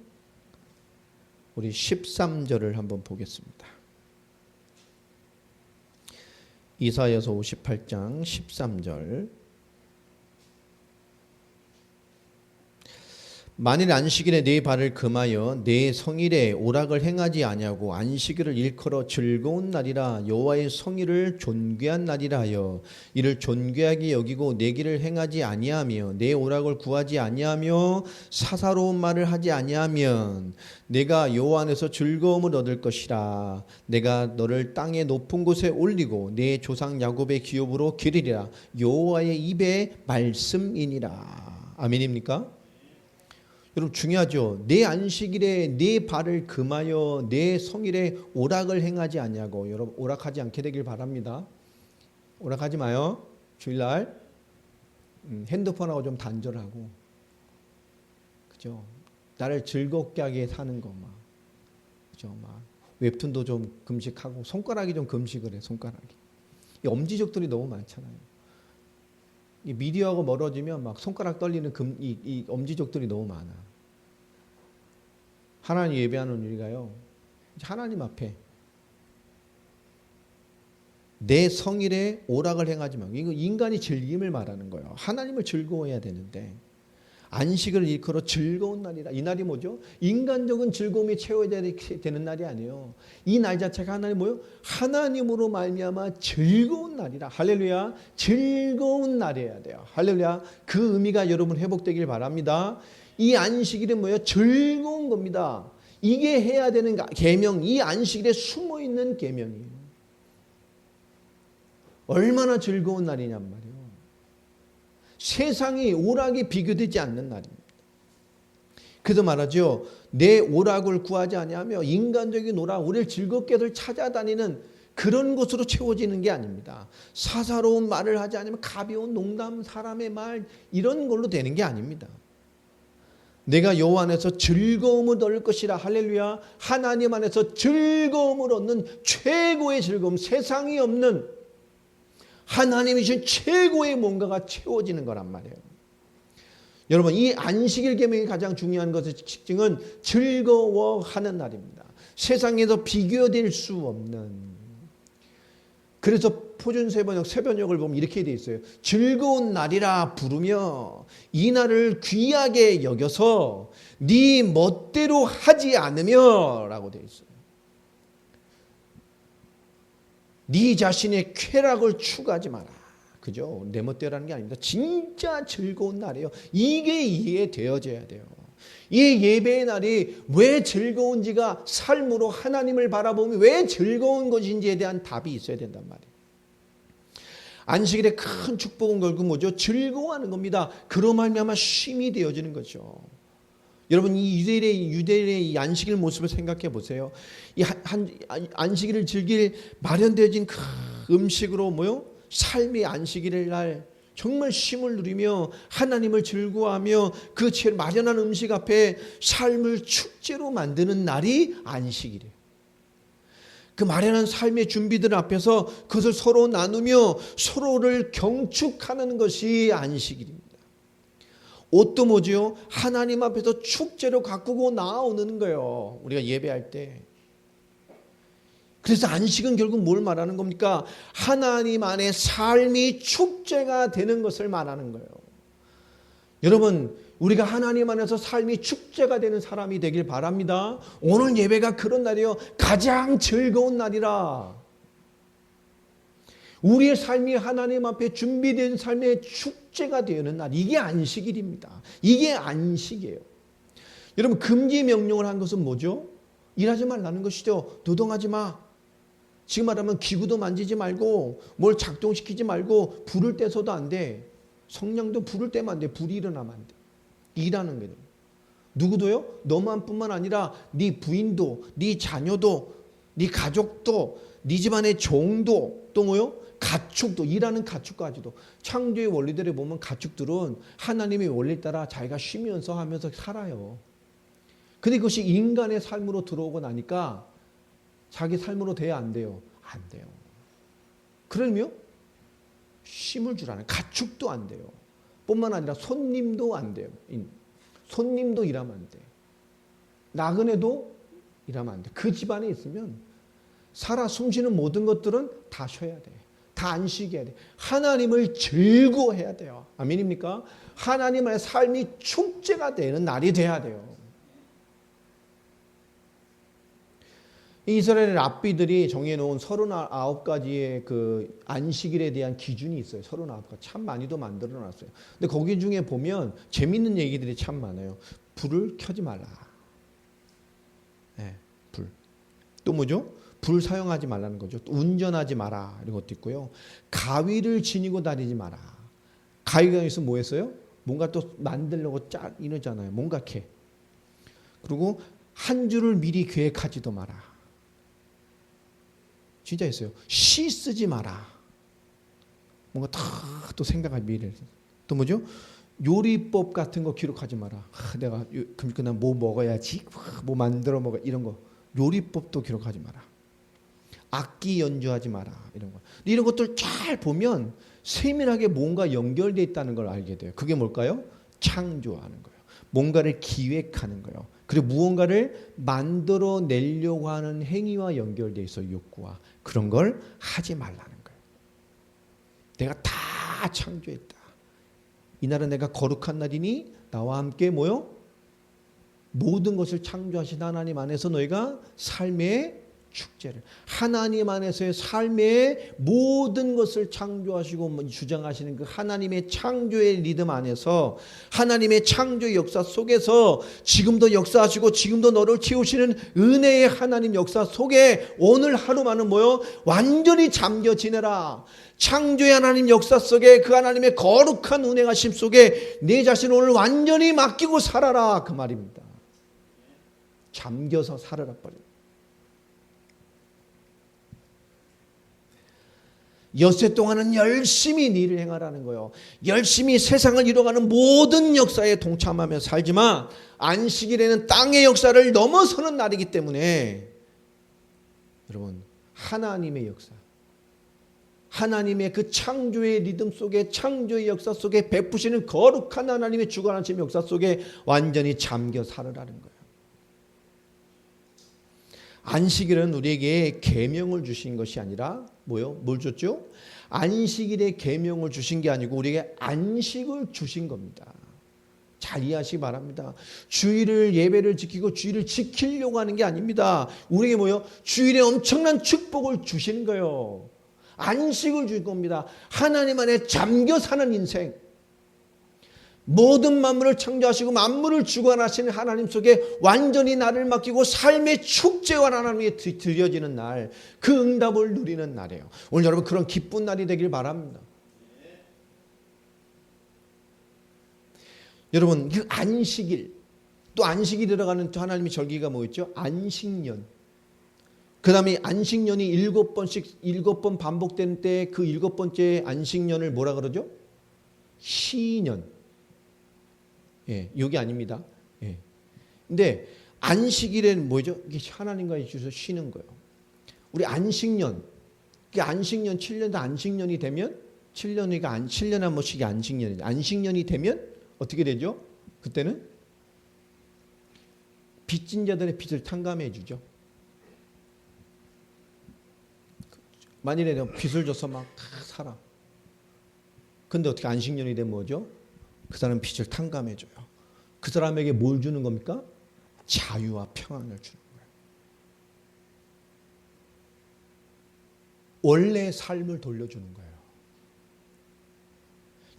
우리 13절을 한번 보겠습니다. 이사야서 58장 13절. 만일 안식일에 네 발을 금하여 네 성일에 오락을 행하지 아니하고 안식일을 일컬어 즐거운 날이라 여호와의 성일을 존귀한 날이라 하여 이를 존귀하게 여기고 내 길을 행하지 아니하며 내 오락을 구하지 아니하며 사사로운 말을 하지 아니하면 내가 여호와 안에서 즐거움을 얻을 것이라. 내가 너를 땅의 높은 곳에 올리고 내 조상 야곱의 기업으로 기르리라. 여호와의 입의 말씀이니라. 아멘입니까? 여러분 중요하죠. 내 안식일에 내 발을 금하여 내 성일에 오락을 행하지 아니하고, 여러분 오락하지 않게 되길 바랍니다. 오락하지 마요. 주일날 핸드폰하고 좀 단절하고, 그죠? 나를 즐겁게 하게 사는 거 막, 그죠? 막 웹툰도 좀 금식하고, 손가락이 좀 금식을 해. 손가락이. 이 엄지족들이 너무 많잖아요. 이 미디어하고 멀어지면 막 손가락 떨리는 이 엄지족들이 너무 많아. 하나님 예배하는 우리가요, 하나님 앞에 내 성일에 오락을 행하지 말고, 이거 인간이 즐김을 말하는 거예요. 하나님을 즐거워해야 되는데 안식을 일컬어 즐거운 날이라. 이 날이 뭐죠? 인간적인 즐거움이 채워야 되는 날이 아니에요. 이 날 자체가 하나님 뭐요? 하나님으로 말미암아 즐거운 날이라. 할렐루야. 즐거운 날이어야 돼요. 할렐루야. 그 의미가 여러분 회복되길 바랍니다. 이 안식일은 뭐예요? 즐거운 겁니다. 이게 해야 되는 계명, 이 안식일에 숨어 있는 계명이에요. 얼마나 즐거운 날이냔 말이에요. 세상이 오락에 비교되지 않는 날입니다. 그래서 말하죠. 내 오락을 구하지 아니하며 인간적인 오락, 우리를 즐겁게들 찾아다니는 그런 것으로 채워지는 게 아닙니다. 사사로운 말을 하지 않으면 가벼운 농담, 사람의 말, 이런 걸로 되는 게 아닙니다. 내가 여호와 안에서 즐거움을 얻을 것이라. 할렐루야. 하나님 안에서 즐거움을 얻는 최고의 즐거움, 세상이 없는 하나님이신 최고의 뭔가가 채워지는 거란 말이에요. 여러분, 이 안식일 계명이 가장 중요한 것의 특징은 즐거워하는 날입니다. 세상에서 비교될 수 없는. 그래서 표준 세번역을 보면 이렇게 되어 있어요. 즐거운 날이라 부르며 이 날을 귀하게 여겨서 네 멋대로 하지 않으며 라고 되어 있어요. 네 자신의 쾌락을 추구하지 마라. 그죠? 내 멋대로라는 게 아닙니다. 진짜 즐거운 날이에요. 이게 이해되어져야 돼요. 이 예배의 날이 왜 즐거운지가 삶으로 하나님을 바라보면 왜 즐거운 것인지에 대한 답이 있어야 된단 말이에요. 안식일의 큰 축복은 결국 뭐죠? 즐거워하는 겁니다. 그로 말미암아 쉼이 되어지는 거죠. 여러분, 이 유대인의 이 안식일 모습을 생각해 보세요. 이 안식일을 즐길 마련되어진 그 음식으로 뭐요? 삶의 안식일의 날 정말 쉼을 누리며 하나님을 즐거워하며 그 마련한 음식 앞에 삶을 축제로 만드는 날이 안식일이에요. 그 마련한 삶의 준비들 앞에서 그것을 서로 나누며 서로를 경축하는 것이 안식일입니다. 옷도 뭐지요? 하나님 앞에서 축제로 가꾸고 나오는 거예요. 우리가 예배할 때. 그래서 안식은 결국 뭘 말하는 겁니까? 하나님 안에 삶이 축제가 되는 것을 말하는 거예요. 여러분, 우리가 하나님 안에서 삶이 축제가 되는 사람이 되길 바랍니다. 오늘 예배가 그런 날이에요. 가장 즐거운 날이라. 우리의 삶이 하나님 앞에 준비된 삶의 축제가 되는 날. 이게 안식일입니다. 이게 안식이에요. 여러분, 금지 명령을 한 것은 뭐죠? 일하지 말라는 것이죠. 노동하지 마. 지금 말하면 기구도 만지지 말고 뭘 작동시키지 말고 불을 떼서도 안 돼. 성냥도 불을 떼면 안 돼. 불이 일어나면 안 돼. 일하는 거예요. 누구도요? 너만뿐만 아니라 네 부인도, 네 자녀도, 네 가족도, 네 집안의 종도, 또 뭐요? 가축도, 일하는 가축까지도. 창조의 원리들을 보면 가축들은 하나님의 원리 따라 자기가 쉬면서 하면서 살아요. 근데 그것이 인간의 삶으로 들어오고 나니까 자기 삶으로 돼야 안 돼요? 안 돼요. 그러면 쉼을 줄 아는 가축도 안 돼요. 뿐만 아니라 손님도 안 돼요. 손님도 일하면 안 돼. 나그네도 일하면 안 돼. 그 집안에 있으면 살아 숨쉬는 모든 것들은 다 쉬어야 돼. 다 안식해야 돼. 하나님을 즐거워해야 돼요. 아멘입니까? 하나님의 삶이 축제가 되는 날이 돼야 돼요. 이스라엘 랍비들이 정해놓은 39가지의 그 안식일에 대한 기준이 있어요. 39가지. 참 많이도 만들어놨어요. 근데 거기 중에 보면 재밌는 얘기들이 참 많아요. 불을 켜지 말라. 네, 불. 또 뭐죠? 불 사용하지 말라는 거죠. 또 운전하지 마라. 이런 것도 있고요. 가위를 지니고 다니지 마라. 가위가 있으면 뭐 했어요? 뭔가 또 만들려고 이러잖아요. 뭔가 캐. 그리고 한 줄을 미리 계획하지도 마라. 진짜 있어요. 시 쓰지 마라. 뭔가 다 또 생각할 미래를. 또 뭐죠? 요리법 같은 거 기록하지 마라. 내가 그날 뭐 먹어야지, 뭐 만들어 먹어 이런 거. 요리법도 기록하지 마라. 악기 연주하지 마라. 이런 거. 이런 것들 잘 보면 세밀하게 뭔가 연결되어 있다는 걸 알게 돼요. 그게 뭘까요? 창조하는 거예요. 뭔가를 기획하는 거예요. 그리고 무언가를 만들어내려고 하는 행위와 연결되어 있어. 욕구와. 그런 걸 하지 말라는 거예요. 내가 다 창조했다. 이날은 내가 거룩한 날이니 나와 함께 뭐요? 모든 것을 창조하신 하나님 안에서 너희가 삶의 축제를, 하나님 안에서의 삶의 모든 것을 창조하시고 주장하시는 그 하나님의 창조의 리듬 안에서, 하나님의 창조의 역사 속에서 지금도 역사하시고 지금도 너를 키우시는 은혜의 하나님 역사 속에 오늘 하루만은 뭐요? 완전히 잠겨 지내라. 창조의 하나님 역사 속에 그 하나님의 거룩한 운행하심 속에 내 자신을 오늘 완전히 맡기고 살아라. 그 말입니다. 잠겨서 살아라 버려. 엿새 동안은 열심히 네 일을 행하라는 거예요. 열심히 세상을 이뤄가는 모든 역사에 동참하며 살지만 안식일에는 땅의 역사를 넘어서는 날이기 때문에 여러분, 하나님의 역사, 하나님의 그 창조의 리듬 속에, 창조의 역사 속에 베푸시는 거룩한 하나님의 주관하심 역사 속에 완전히 잠겨 살으라는 거예요. 안식일은 우리에게 계명을 주신 것이 아니라 뭐요? 뭘 줬죠? 안식일에 계명을 주신 게 아니고 우리에게 안식을 주신 겁니다. 잘 이해하시기 바랍니다. 주일을, 예배를 지키고 주일을 지키려고 하는 게 아닙니다. 우리에게 뭐요? 주일에 엄청난 축복을 주시는 거예요. 안식을 줄 겁니다. 하나님 안에 잠겨 사는 인생. 모든 만물을 창조하시고 만물을 주관하시는 하나님 속에 완전히 나를 맡기고 삶의 축제와 하나님에 드려지는 날, 그 응답을 누리는 날이에요. 오늘 여러분 그런 기쁜 날이 되길 바랍니다. 여러분 그 안식일, 또 안식일에 들어가는 하나님의 절기가 뭐였죠? 안식년. 그 다음에 안식년이 7번 반복된 때 그 7번째 안식년을 뭐라 그러죠? 시년. 예, 여기 아닙니다. 예. 근데 안식일에는 뭐죠? 이게 하나님과 주셔서 쉬는 거예요. 우리 안식년, 이게 안식년 7년도 안식년이 되면 7년에 한 번씩이 안식년이죠. 안식년이 되면 어떻게 되죠? 그때는 빚진 자들의 빚을 탕감해 주죠. 만일에 내가 빚을 져서 막 살아. 근데 어떻게 안식년이 되면 뭐죠? 그 사람 빚을 탕감해 줘요. 그 사람에게 뭘 주는 겁니까? 자유와 평안을 주는 거예요. 원래의 삶을 돌려주는 거예요.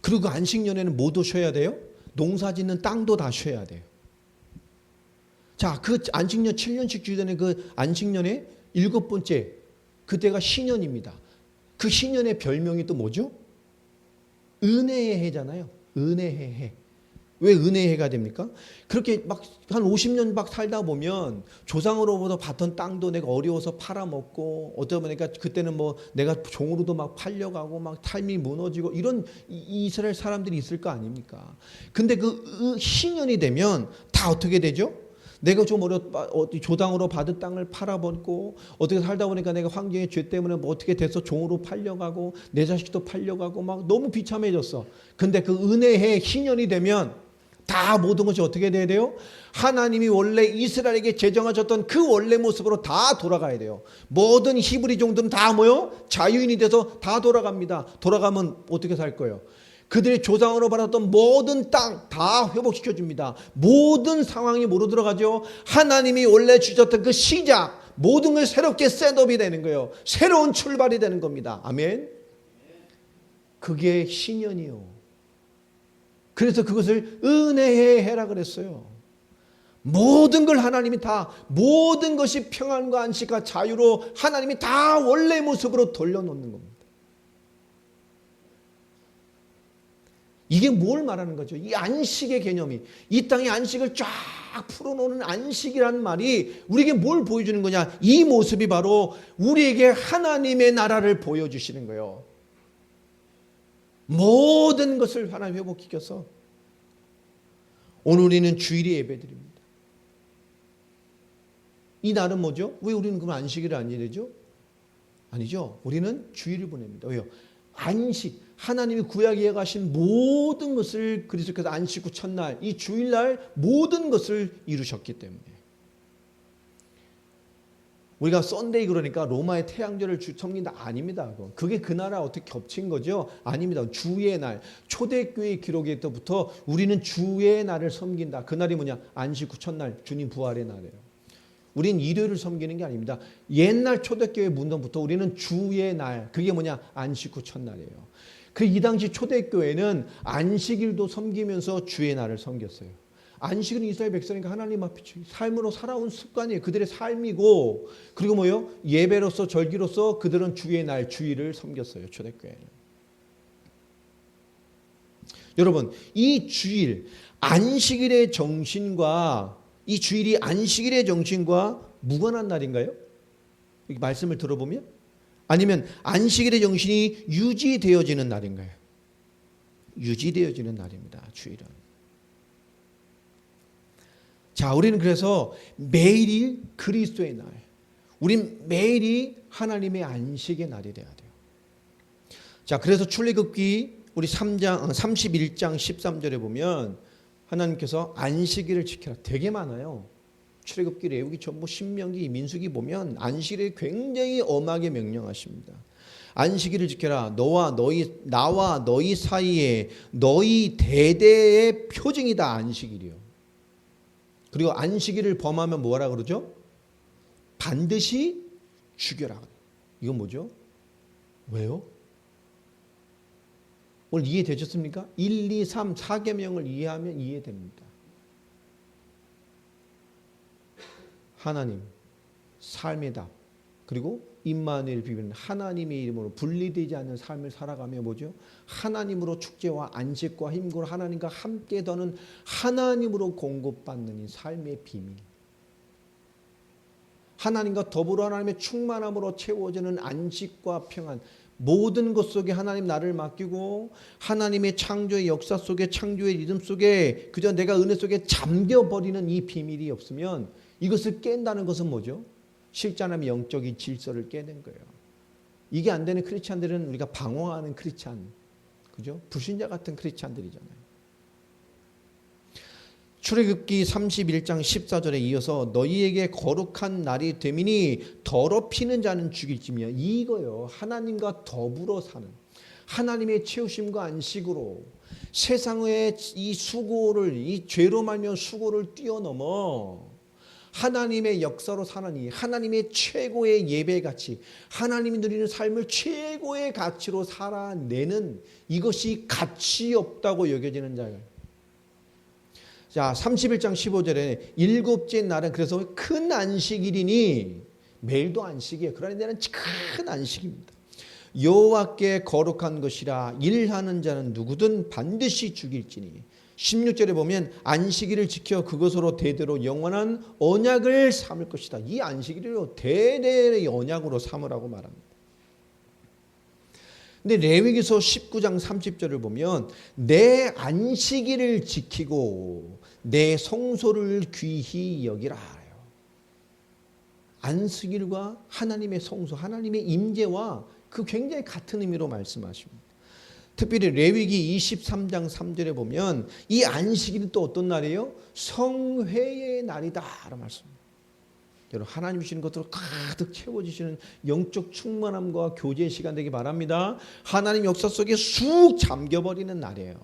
그리고 그 안식년에는 뭐도 쉬어야 돼요? 농사 짓는 땅도 다 쉬어야 돼요. 자, 그 안식년 7년씩 주되는 그 안식년의 7번째, 그때가 신년입니다. 그 신년의 별명이 또 뭐죠? 은혜의 해잖아요. 은혜의 해. 왜 은혜의 해가 됩니까? 그렇게 막 한 50년 막 살다 보면 조상으로부터 받던 땅도 내가 어려워서 팔아먹고 어쩌다 보니까 그때는 뭐 내가 종으로도 막 팔려가고 막 삶이 무너지고 이런 이스라엘 사람들이 있을 거 아닙니까? 근데 그 희년이 되면 다 어떻게 되죠? 내가 좀 조당으로 받은 땅을 팔아먹고 어떻게 살다 보니까 내가 황제의 죄 때문에 뭐 어떻게 돼서 종으로 팔려가고 내 자식도 팔려가고 막 너무 비참해졌어. 근데 그 은혜의 희년이 되면 다 모든 것이 어떻게 돼야 돼요? 하나님이 원래 이스라엘에게 제정하셨던 그 원래 모습으로 다 돌아가야 돼요. 모든 히브리 종들은 다 뭐요? 자유인이 돼서 다 돌아갑니다. 돌아가면 어떻게 살 거예요? 그들의 조상으로 받았던 모든 땅 다 회복시켜 줍니다. 모든 상황이 뭐로 들어가죠? 하나님이 원래 주셨던 그 시작, 모든 걸 새롭게 셋업이 되는 거예요. 새로운 출발이 되는 겁니다. 아멘. 그게 신년이요. 그래서 그것을 은혜의 해라 그랬어요. 모든 걸 하나님이 다, 모든 것이 평안과 안식과 자유로 하나님이 다 원래 모습으로 돌려놓는 겁니다. 이게 뭘 말하는 거죠? 이 안식의 개념이, 이 땅의 안식을 쫙 풀어놓는 안식이라는 말이 우리에게 뭘 보여주는 거냐? 이 모습이 바로 우리에게 하나님의 나라를 보여주시는 거예요. 모든 것을 하나님 회복시켜서 오늘 우리는 주일에 예배드립니다. 이 날은 뭐죠? 왜 우리는 그럼 안식일을 안 지내죠? 아니죠. 우리는 주일을 보냅니다. 왜요? 안식, 하나님이 구약에 예가신 모든 것을 그리스도께서 안식 후 첫날, 이 주일날 모든 것을 이루셨기 때문에. 우리가 썬데이 그러니까 로마의 태양절을 섬긴다? 아닙니다. 그게 그 나라 어떻게 겹친 거죠? 아닙니다. 주의 날, 초대교회 기록에부터 우리는 주의 날을 섬긴다. 그 날이 뭐냐? 안식 후 첫날, 주님 부활의 날이에요. 우리는 일요일을 섬기는 게 아닙니다. 옛날 초대교회 문헌부터 우리는 주의 날, 그게 뭐냐? 안식 후 첫날이에요. 그 이 당시 초대교회는 안식일도 섬기면서 주의 날을 섬겼어요. 안식은 이스라엘 백성이니까 하나님 앞에 삶으로 살아온 습관이에요. 그들의 삶이고, 그리고 뭐요? 예배로서 절기로서 그들은 주의 날, 주일을 섬겼어요. 초대교회는. 여러분, 이 주일, 안식일의 정신과 이 주일이 안식일의 정신과 무관한 날인가요? 이렇게 말씀을 들어보면? 아니면 안식일의 정신이 유지되어지는 날인가요? 유지되어지는 날입니다. 주일은. 자, 우리는 그래서 매일이 그리스도의 날, 우린 매일이 하나님의 안식의 날이 돼야 돼요. 자, 그래서 출애굽기 우리 31장 13절에 보면 하나님께서 안식일을 지켜라. 되게 많아요. 출애굽기, 레위기, 전부 신명기, 민수기 보면 안식일을 굉장히 엄하게 명령하십니다. 안식일을 지켜라. 나와 너희 사이에 너희 대대의 표징이다. 안식일이요. 그리고 안식일을 범하면 뭐라 그러죠? 반드시 죽여라. 이건 뭐죠? 왜요? 오늘 이해되셨습니까? 1, 2, 3, 4계명을 이해하면 이해됩니다. 하나님, 삶의 답, 그리고 임마누엘 비비는 하나님의 이름으로 분리되지 않는 삶을 살아가며 뭐죠? 하나님으로 축제와 안식과 힘과 하나님과 함께 더는 하나님으로 공급받는 이 삶의 비밀. 하나님과 더불어 하나님의 충만함으로 채워지는 안식과 평안. 모든 것 속에 하나님 나를 맡기고 하나님의 창조의 역사 속에 창조의 리듬 속에 그저 내가 은혜 속에 잠겨버리는 이 비밀이 없으면 이것을 깬다는 것은 뭐죠? 실존함의 영적인 질서를 깨는 거예요. 이게 안 되는 크리스찬들은 우리가 방황하는 크리스찬, 그죠? 불신자 같은 크리스찬들이잖아요. 출애굽기 31장 14절에 이어서 너희에게 거룩한 날이 되미니 더럽히는 자는 죽일지며, 이거요. 하나님과 더불어 사는 하나님의 채우심과 안식으로 세상의 이 수고를, 이 죄로 말미암은 수고를 뛰어넘어 하나님의 역사로 사느니 하나님의 최고의 예배가치, 하나님이 누리는 삶을 최고의 가치로 살아내는 이것이 가치 없다고 여겨지는 자예요. 자, 31장 15절에 일곱째 날은 그래서 큰 안식일이니, 매일도 안식이에요. 그러나 이제는 큰 안식입니다. 여호와께 거룩한 것이라 일하는 자는 누구든 반드시 죽일지니. 16절에 보면 안식일을 지켜 그것으로 대대로 영원한 언약을 삼을 것이다. 이 안식일을 대대의 언약으로 삼으라고 말합니다. 근데 레위기서 19장 30절을 보면 내 안식일을 지키고 내 성소를 귀히 여기라. 안식일과 하나님의 성소, 하나님의 임재와 그 굉장히 같은 의미로 말씀하십니다. 특별히 레위기 23장 3절에 보면 이 안식일은 또 어떤 날이에요? 성회의 날이다 라고 말씀합니다. 여러분 하나님 주시는 것으로 가득 채워주시는 영적 충만함과 교제의 시간 되기 바랍니다. 하나님 역사 속에 쑥 잠겨버리는 날이에요.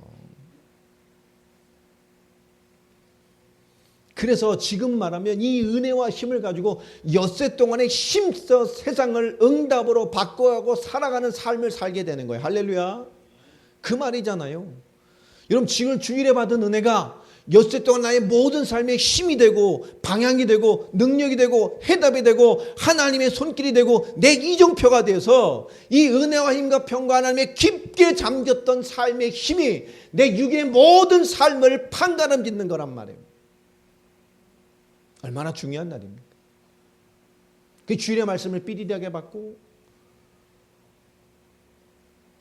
그래서 지금 말하면 이 은혜와 힘을 가지고 엿새 동안에 힘써 세상을 응답으로 바꿔가고 살아가는 삶을 살게 되는 거예요. 할렐루야. 그 말이잖아요. 여러분 지금 주일에 받은 은혜가 엿새 동안 나의 모든 삶에 힘이 되고 방향이 되고 능력이 되고 해답이 되고 하나님의 손길이 되고 내 이정표가 되어서 이 은혜와 힘과 평과 하나님의 깊게 잠겼던 삶의 힘이 내 육의 모든 삶을 판가름 짓는 거란 말이에요. 얼마나 중요한 날입니까? 그 주일의 말씀을 삐리리하게 받고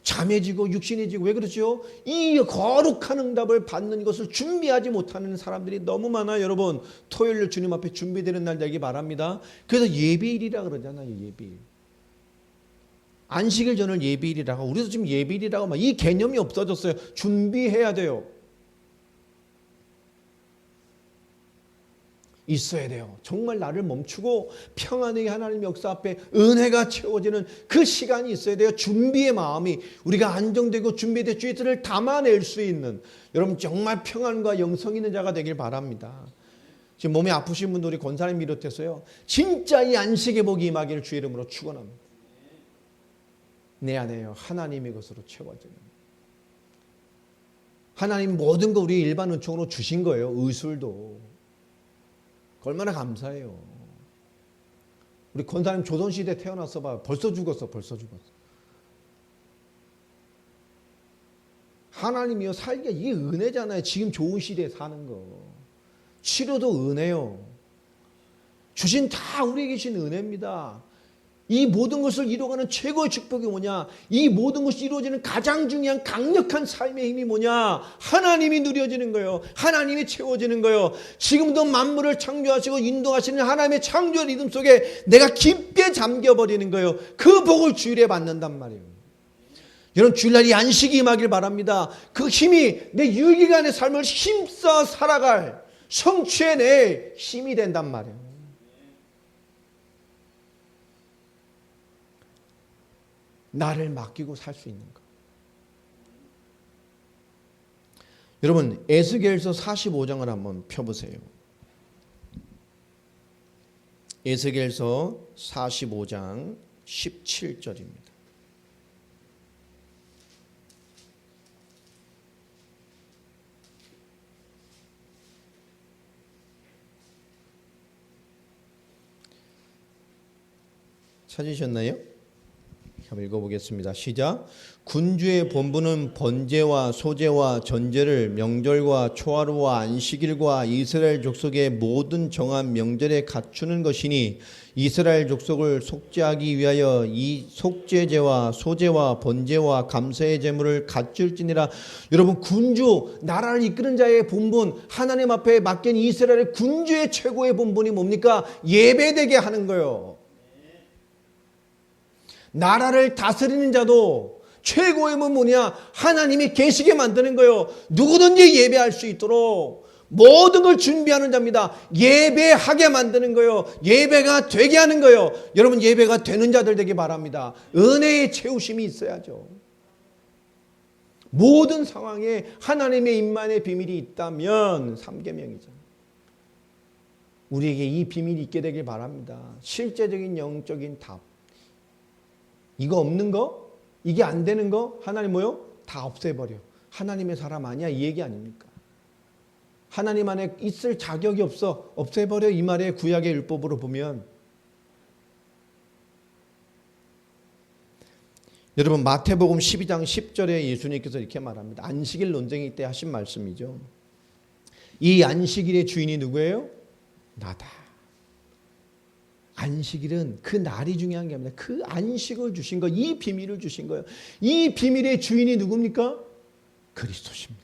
잠해지고 육신해지고 왜 그렇죠? 이 거룩한 응답을 받는 것을 준비하지 못하는 사람들이 너무 많아요. 여러분 토요일 주님 앞에 준비되는 날 되기 바랍니다. 그래서 예배일이라 그러잖아요. 예배일. 안식일 전을 예배일이라고. 우리도 지금 예배일이라고 막 이 개념이 없어졌어요. 준비해야 돼요. 있어야 돼요. 정말 나를 멈추고 평안의 하나님 역사 앞에 은혜가 채워지는 그 시간이 있어야 돼요. 준비의 마음이 우리가 안정되고 준비된 주의들을 담아낼 수 있는 여러분 정말 평안과 영성 있는 자가 되길 바랍니다. 지금 몸이 아프신 분들 우리 권사님 비롯해서요. 진짜 이 안식의 복이 임하기를 주의 이름으로 축원합니다. 내 안에요. 하나님의 것으로 채워지는 하나님 모든 거 우리 일반 은총으로 주신 거예요. 의술도. 얼마나 감사해요. 우리 권사님 조선시대에 태어났어 봐. 벌써 죽었어. 하나님이요 살기가 이게 은혜잖아요. 지금 좋은 시대에 사는 거. 치료도 은혜요. 주신 다 우리에게 주신 은혜입니다. 이 모든 것을 이루어가는 최고의 축복이 뭐냐? 이 모든 것이 이루어지는 가장 중요한 강력한 삶의 힘이 뭐냐? 하나님이 누려지는 거예요. 하나님이 채워지는 거예요. 지금도 만물을 창조하시고 인도하시는 하나님의 창조의 리듬 속에 내가 깊게 잠겨버리는 거예요. 그 복을 주일에 받는단 말이에요. 여러분 주일날이 안식이 임하길 바랍니다. 그 힘이 내 유일간의 삶을 힘써 살아갈 성취의 내 힘이 된단 말이에요. 나를 맡기고 살 수 있는 것. 여러분 에스겔서 45장을 한번 펴보세요. 에스겔서 45장 17절입니다. 찾으셨나요? 한번 읽어보겠습니다. 시작. 군주의 본분은 번제와 소제와 전제를 명절과 초하루와 안식일과 이스라엘 족속의 모든 정한 명절에 갖추는 것이니 이스라엘 족속을 속죄하기 위하여 이 속죄제와 소제와 번제와 감사의 제물을 갖출지니라. 여러분 군주 나라를 이끄는 자의 본분 하나님 앞에 맡긴 이스라엘의 군주의 최고의 본분이 뭡니까? 예배되게 하는 거예요. 나라를 다스리는 자도 최고의 건 뭐냐? 하나님이 계시게 만드는 거예요. 누구든지 예배할 수 있도록 모든 걸 준비하는 자입니다. 예배하게 만드는 거예요. 예배가 되게 하는 거예요. 여러분 예배가 되는 자들 되기 바랍니다. 은혜의 채우심이 있어야죠. 모든 상황에 하나님의 임만의 비밀이 있다면 3계명이죠. 우리에게 이 비밀이 있게 되길 바랍니다. 실제적인 영적인 답. 이거 없는 거? 이게 안 되는 거? 하나님 뭐요? 다 없애버려. 하나님의 사람 아니야? 이 얘기 아닙니까? 하나님 안에 있을 자격이 없어. 없애버려. 이 말의 구약의 율법으로 보면. 여러분 마태복음 12장 10절에 예수님께서 이렇게 말합니다. 안식일 논쟁이 때 하신 말씀이죠. 이 안식일의 주인이 누구예요? 나다. 안식일은 그 날이 중요한 게 아닙니다. 그 안식을 주신 거, 이 비밀을 주신 거예요. 이 비밀의 주인이 누굽니까? 그리스도십니다.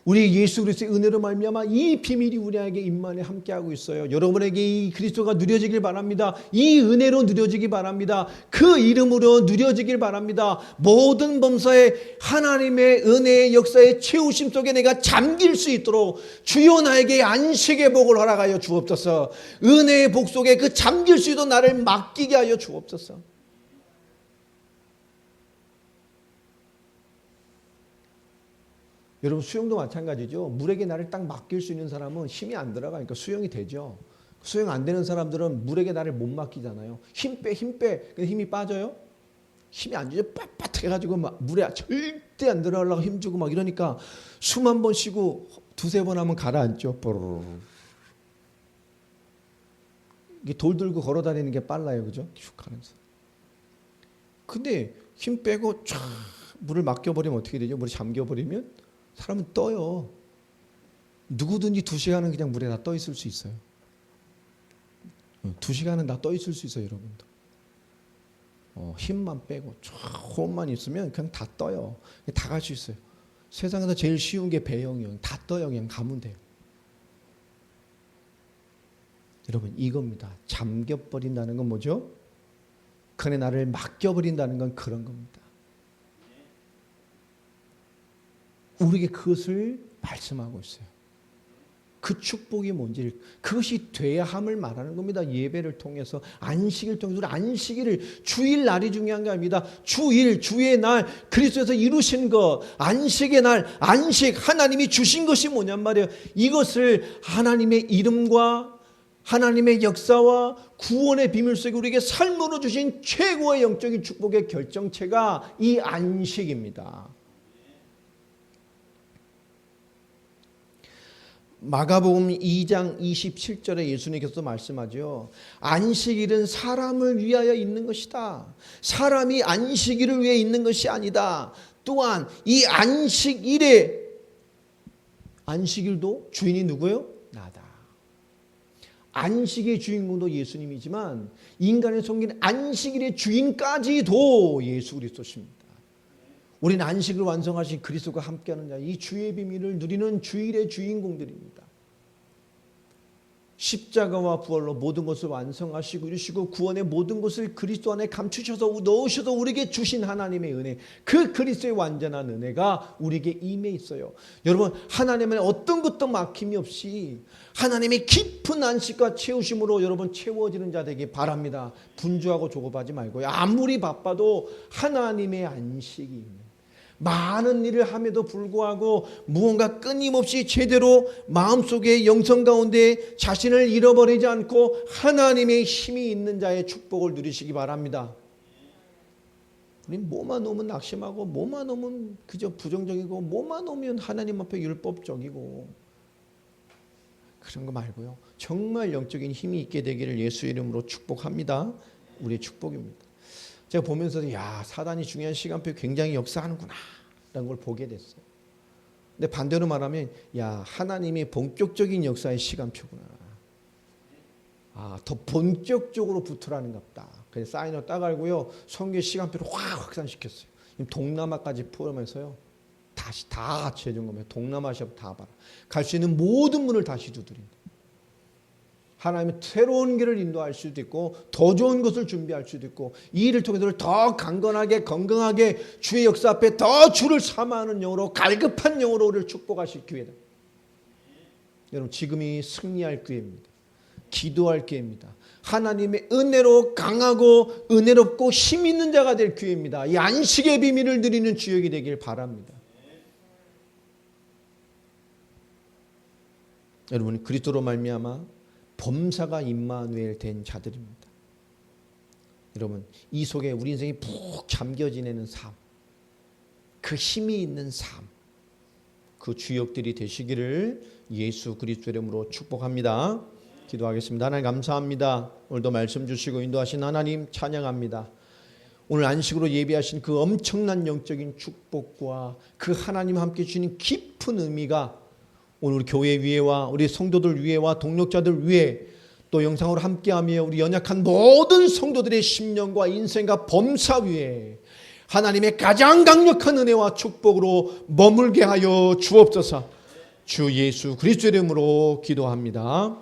우리 예수 그리스도의 은혜로 말미암아 이 비밀이 우리에게 임만에 함께하고 있어요. 여러분에게 이 그리스도가 누려지길 바랍니다. 이 은혜로 누려지기 바랍니다. 그 이름으로 누려지길 바랍니다. 모든 범사에 하나님의 은혜의 역사의 채우심 속에 내가 잠길 수 있도록 주여 나에게 안식의 복을 허락하여 주옵소서. 은혜의 복 속에 그 잠길 수 있도록 나를 맡기게 하여 주옵소서. 여러분 수영도 마찬가지죠. 물에게 나를 딱 맡길 수 있는 사람은 힘이 안 들어가니까 수영이 되죠. 수영 안 되는 사람들은 물에게 나를 못 맡기잖아요. 힘 빼. 근데 힘이 빠져요? 힘이 안 주죠. 빳빳해가지고 막 물에 절대 안 들어가려고 힘주고 막 이러니까 숨 한 번 쉬고 두세 번 하면 가라앉죠. 이게 돌 들고 걸어 다니는 게 빨라요. 그죠? 슉 하면서. 근데 힘 빼고 쫙 물을 맡겨버리면 어떻게 되죠? 물이 잠겨버리면 사람은 떠요. 누구든지 2시간은 그냥 물에 다 떠 있을 수 있어요. 2시간은 다 떠 있을 수 있어요, 여러분도. 힘만 빼고 쫙 호흡만 있으면 그냥 다 떠요. 다 갈 수 있어요. 세상에서 제일 쉬운 게 배영이요. 다 떠요. 그냥 가면 돼요. 여러분 이겁니다. 잠겨버린다는 건 뭐죠? 그 안에 나를 맡겨버린다는 건 그런 겁니다. 우리에게 그것을 말씀하고 있어요. 그 축복이 뭔지 그것이 돼야 함을 말하는 겁니다. 예배를 통해서 안식을 통해서 우리 안식일을 주일 날이 중요한 게 아닙니다. 주일 주의 날 그리스도에서 이루신 것 안식의 날 안식 하나님이 주신 것이 뭐냔 말이에요. 이것을 하나님의 이름과 하나님의 역사와 구원의 비밀 속에 우리에게 삶으로 주신 최고의 영적인 축복의 결정체가 이 안식입니다. 마가복음 2장 27절에 예수님께서 말씀하죠. 안식일은 사람을 위하여 있는 것이다. 사람이 안식일을 위해 있는 것이 아니다. 또한 이 안식일도 주인이 누구예요? 나다. 안식의 주인공도 예수님이지만 인간의 섬긴 안식일의 주인까지도 예수 그리스도십니다. 우리는 안식을 완성하신 그리스도가 함께하는 자, 이 주의 비밀을 누리는 주일의 주인공들입니다. 십자가와 부활로 모든 것을 완성하시고 이루시고 구원의 모든 것을 그리스도 안에 감추셔서 넣으셔서 우리에게 주신 하나님의 은혜, 그 그리스도의 완전한 은혜가 우리에게 임해 있어요. 여러분 하나님은 어떤 것도 막힘이 없이 하나님의 깊은 안식과 채우심으로 여러분 채워지는 자 되기 바랍니다. 분주하고 조급하지 말고요. 아무리 바빠도 하나님의 안식이 많은 일을 함에도 불구하고 무언가 끊임없이 제대로 마음속에 영성 가운데 자신을 잃어버리지 않고 하나님의 힘이 있는 자의 축복을 누리시기 바랍니다. 우리 뭐만 오면 낙심하고 뭐만 오면 그저 부정적이고 뭐만 오면 하나님 앞에 율법적이고 그런 거 말고요. 정말 영적인 힘이 있게 되기를 예수 이름으로 축복합니다. 우리의 축복입니다. 제가 보면서 야 사단이 중요한 시간표에 굉장히 역사하는구나 라는 걸 보게 됐어요. 근데 반대로 말하면 야 하나님이 본격적인 역사의 시간표구나. 더 본격적으로 붙으라는 갑다. 그래서 사인을 따갈고요. 선교의 시간표를 확 확산시켰어요. 동남아까지 포함해서요. 다시 다 같이 해준 겁니다. 동남아시아 다 봐라. 갈 수 있는 모든 문을 다시 두드린다. 하나님의 새로운 길을 인도할 수도 있고 더 좋은 것을 준비할 수도 있고 이 일을 통해서 더 강건하게 건강하게 주의 역사 앞에 더 주를 사모하는 영으로 갈급한 영으로 우리를 축복하실 기회다. 여러분 지금이 승리할 기회입니다. 기도할 기회입니다. 하나님의 은혜로 강하고 은혜롭고 힘 있는 자가 될 기회입니다. 이 안식의 비밀을 누리는 주역이 되길 바랍니다. 여러분 그리스도로 말미암아 범사가 임마누엘 된 자들입니다. 여러분 이 속에 우리 인생이 푹 잠겨 지내는 삶, 그 힘이 있는 삶, 그 주역들이 되시기를 예수 그리스도 이름으로 축복합니다. 기도하겠습니다. 하나님 감사합니다. 오늘도 말씀 주시고 인도하신 하나님 찬양합니다. 오늘 안식으로 예배하신 그 엄청난 영적인 축복과 그 하나님 함께 주시는 깊은 의미가 오늘 우리 교회 위에와 우리 성도들 위에와 동력자들 위에 또 영상으로 함께하며 우리 연약한 모든 성도들의 심령과 인생과 범사 위에 하나님의 가장 강력한 은혜와 축복으로 머물게 하여 주옵소서. 주 예수 그리스도의 이름으로 기도합니다.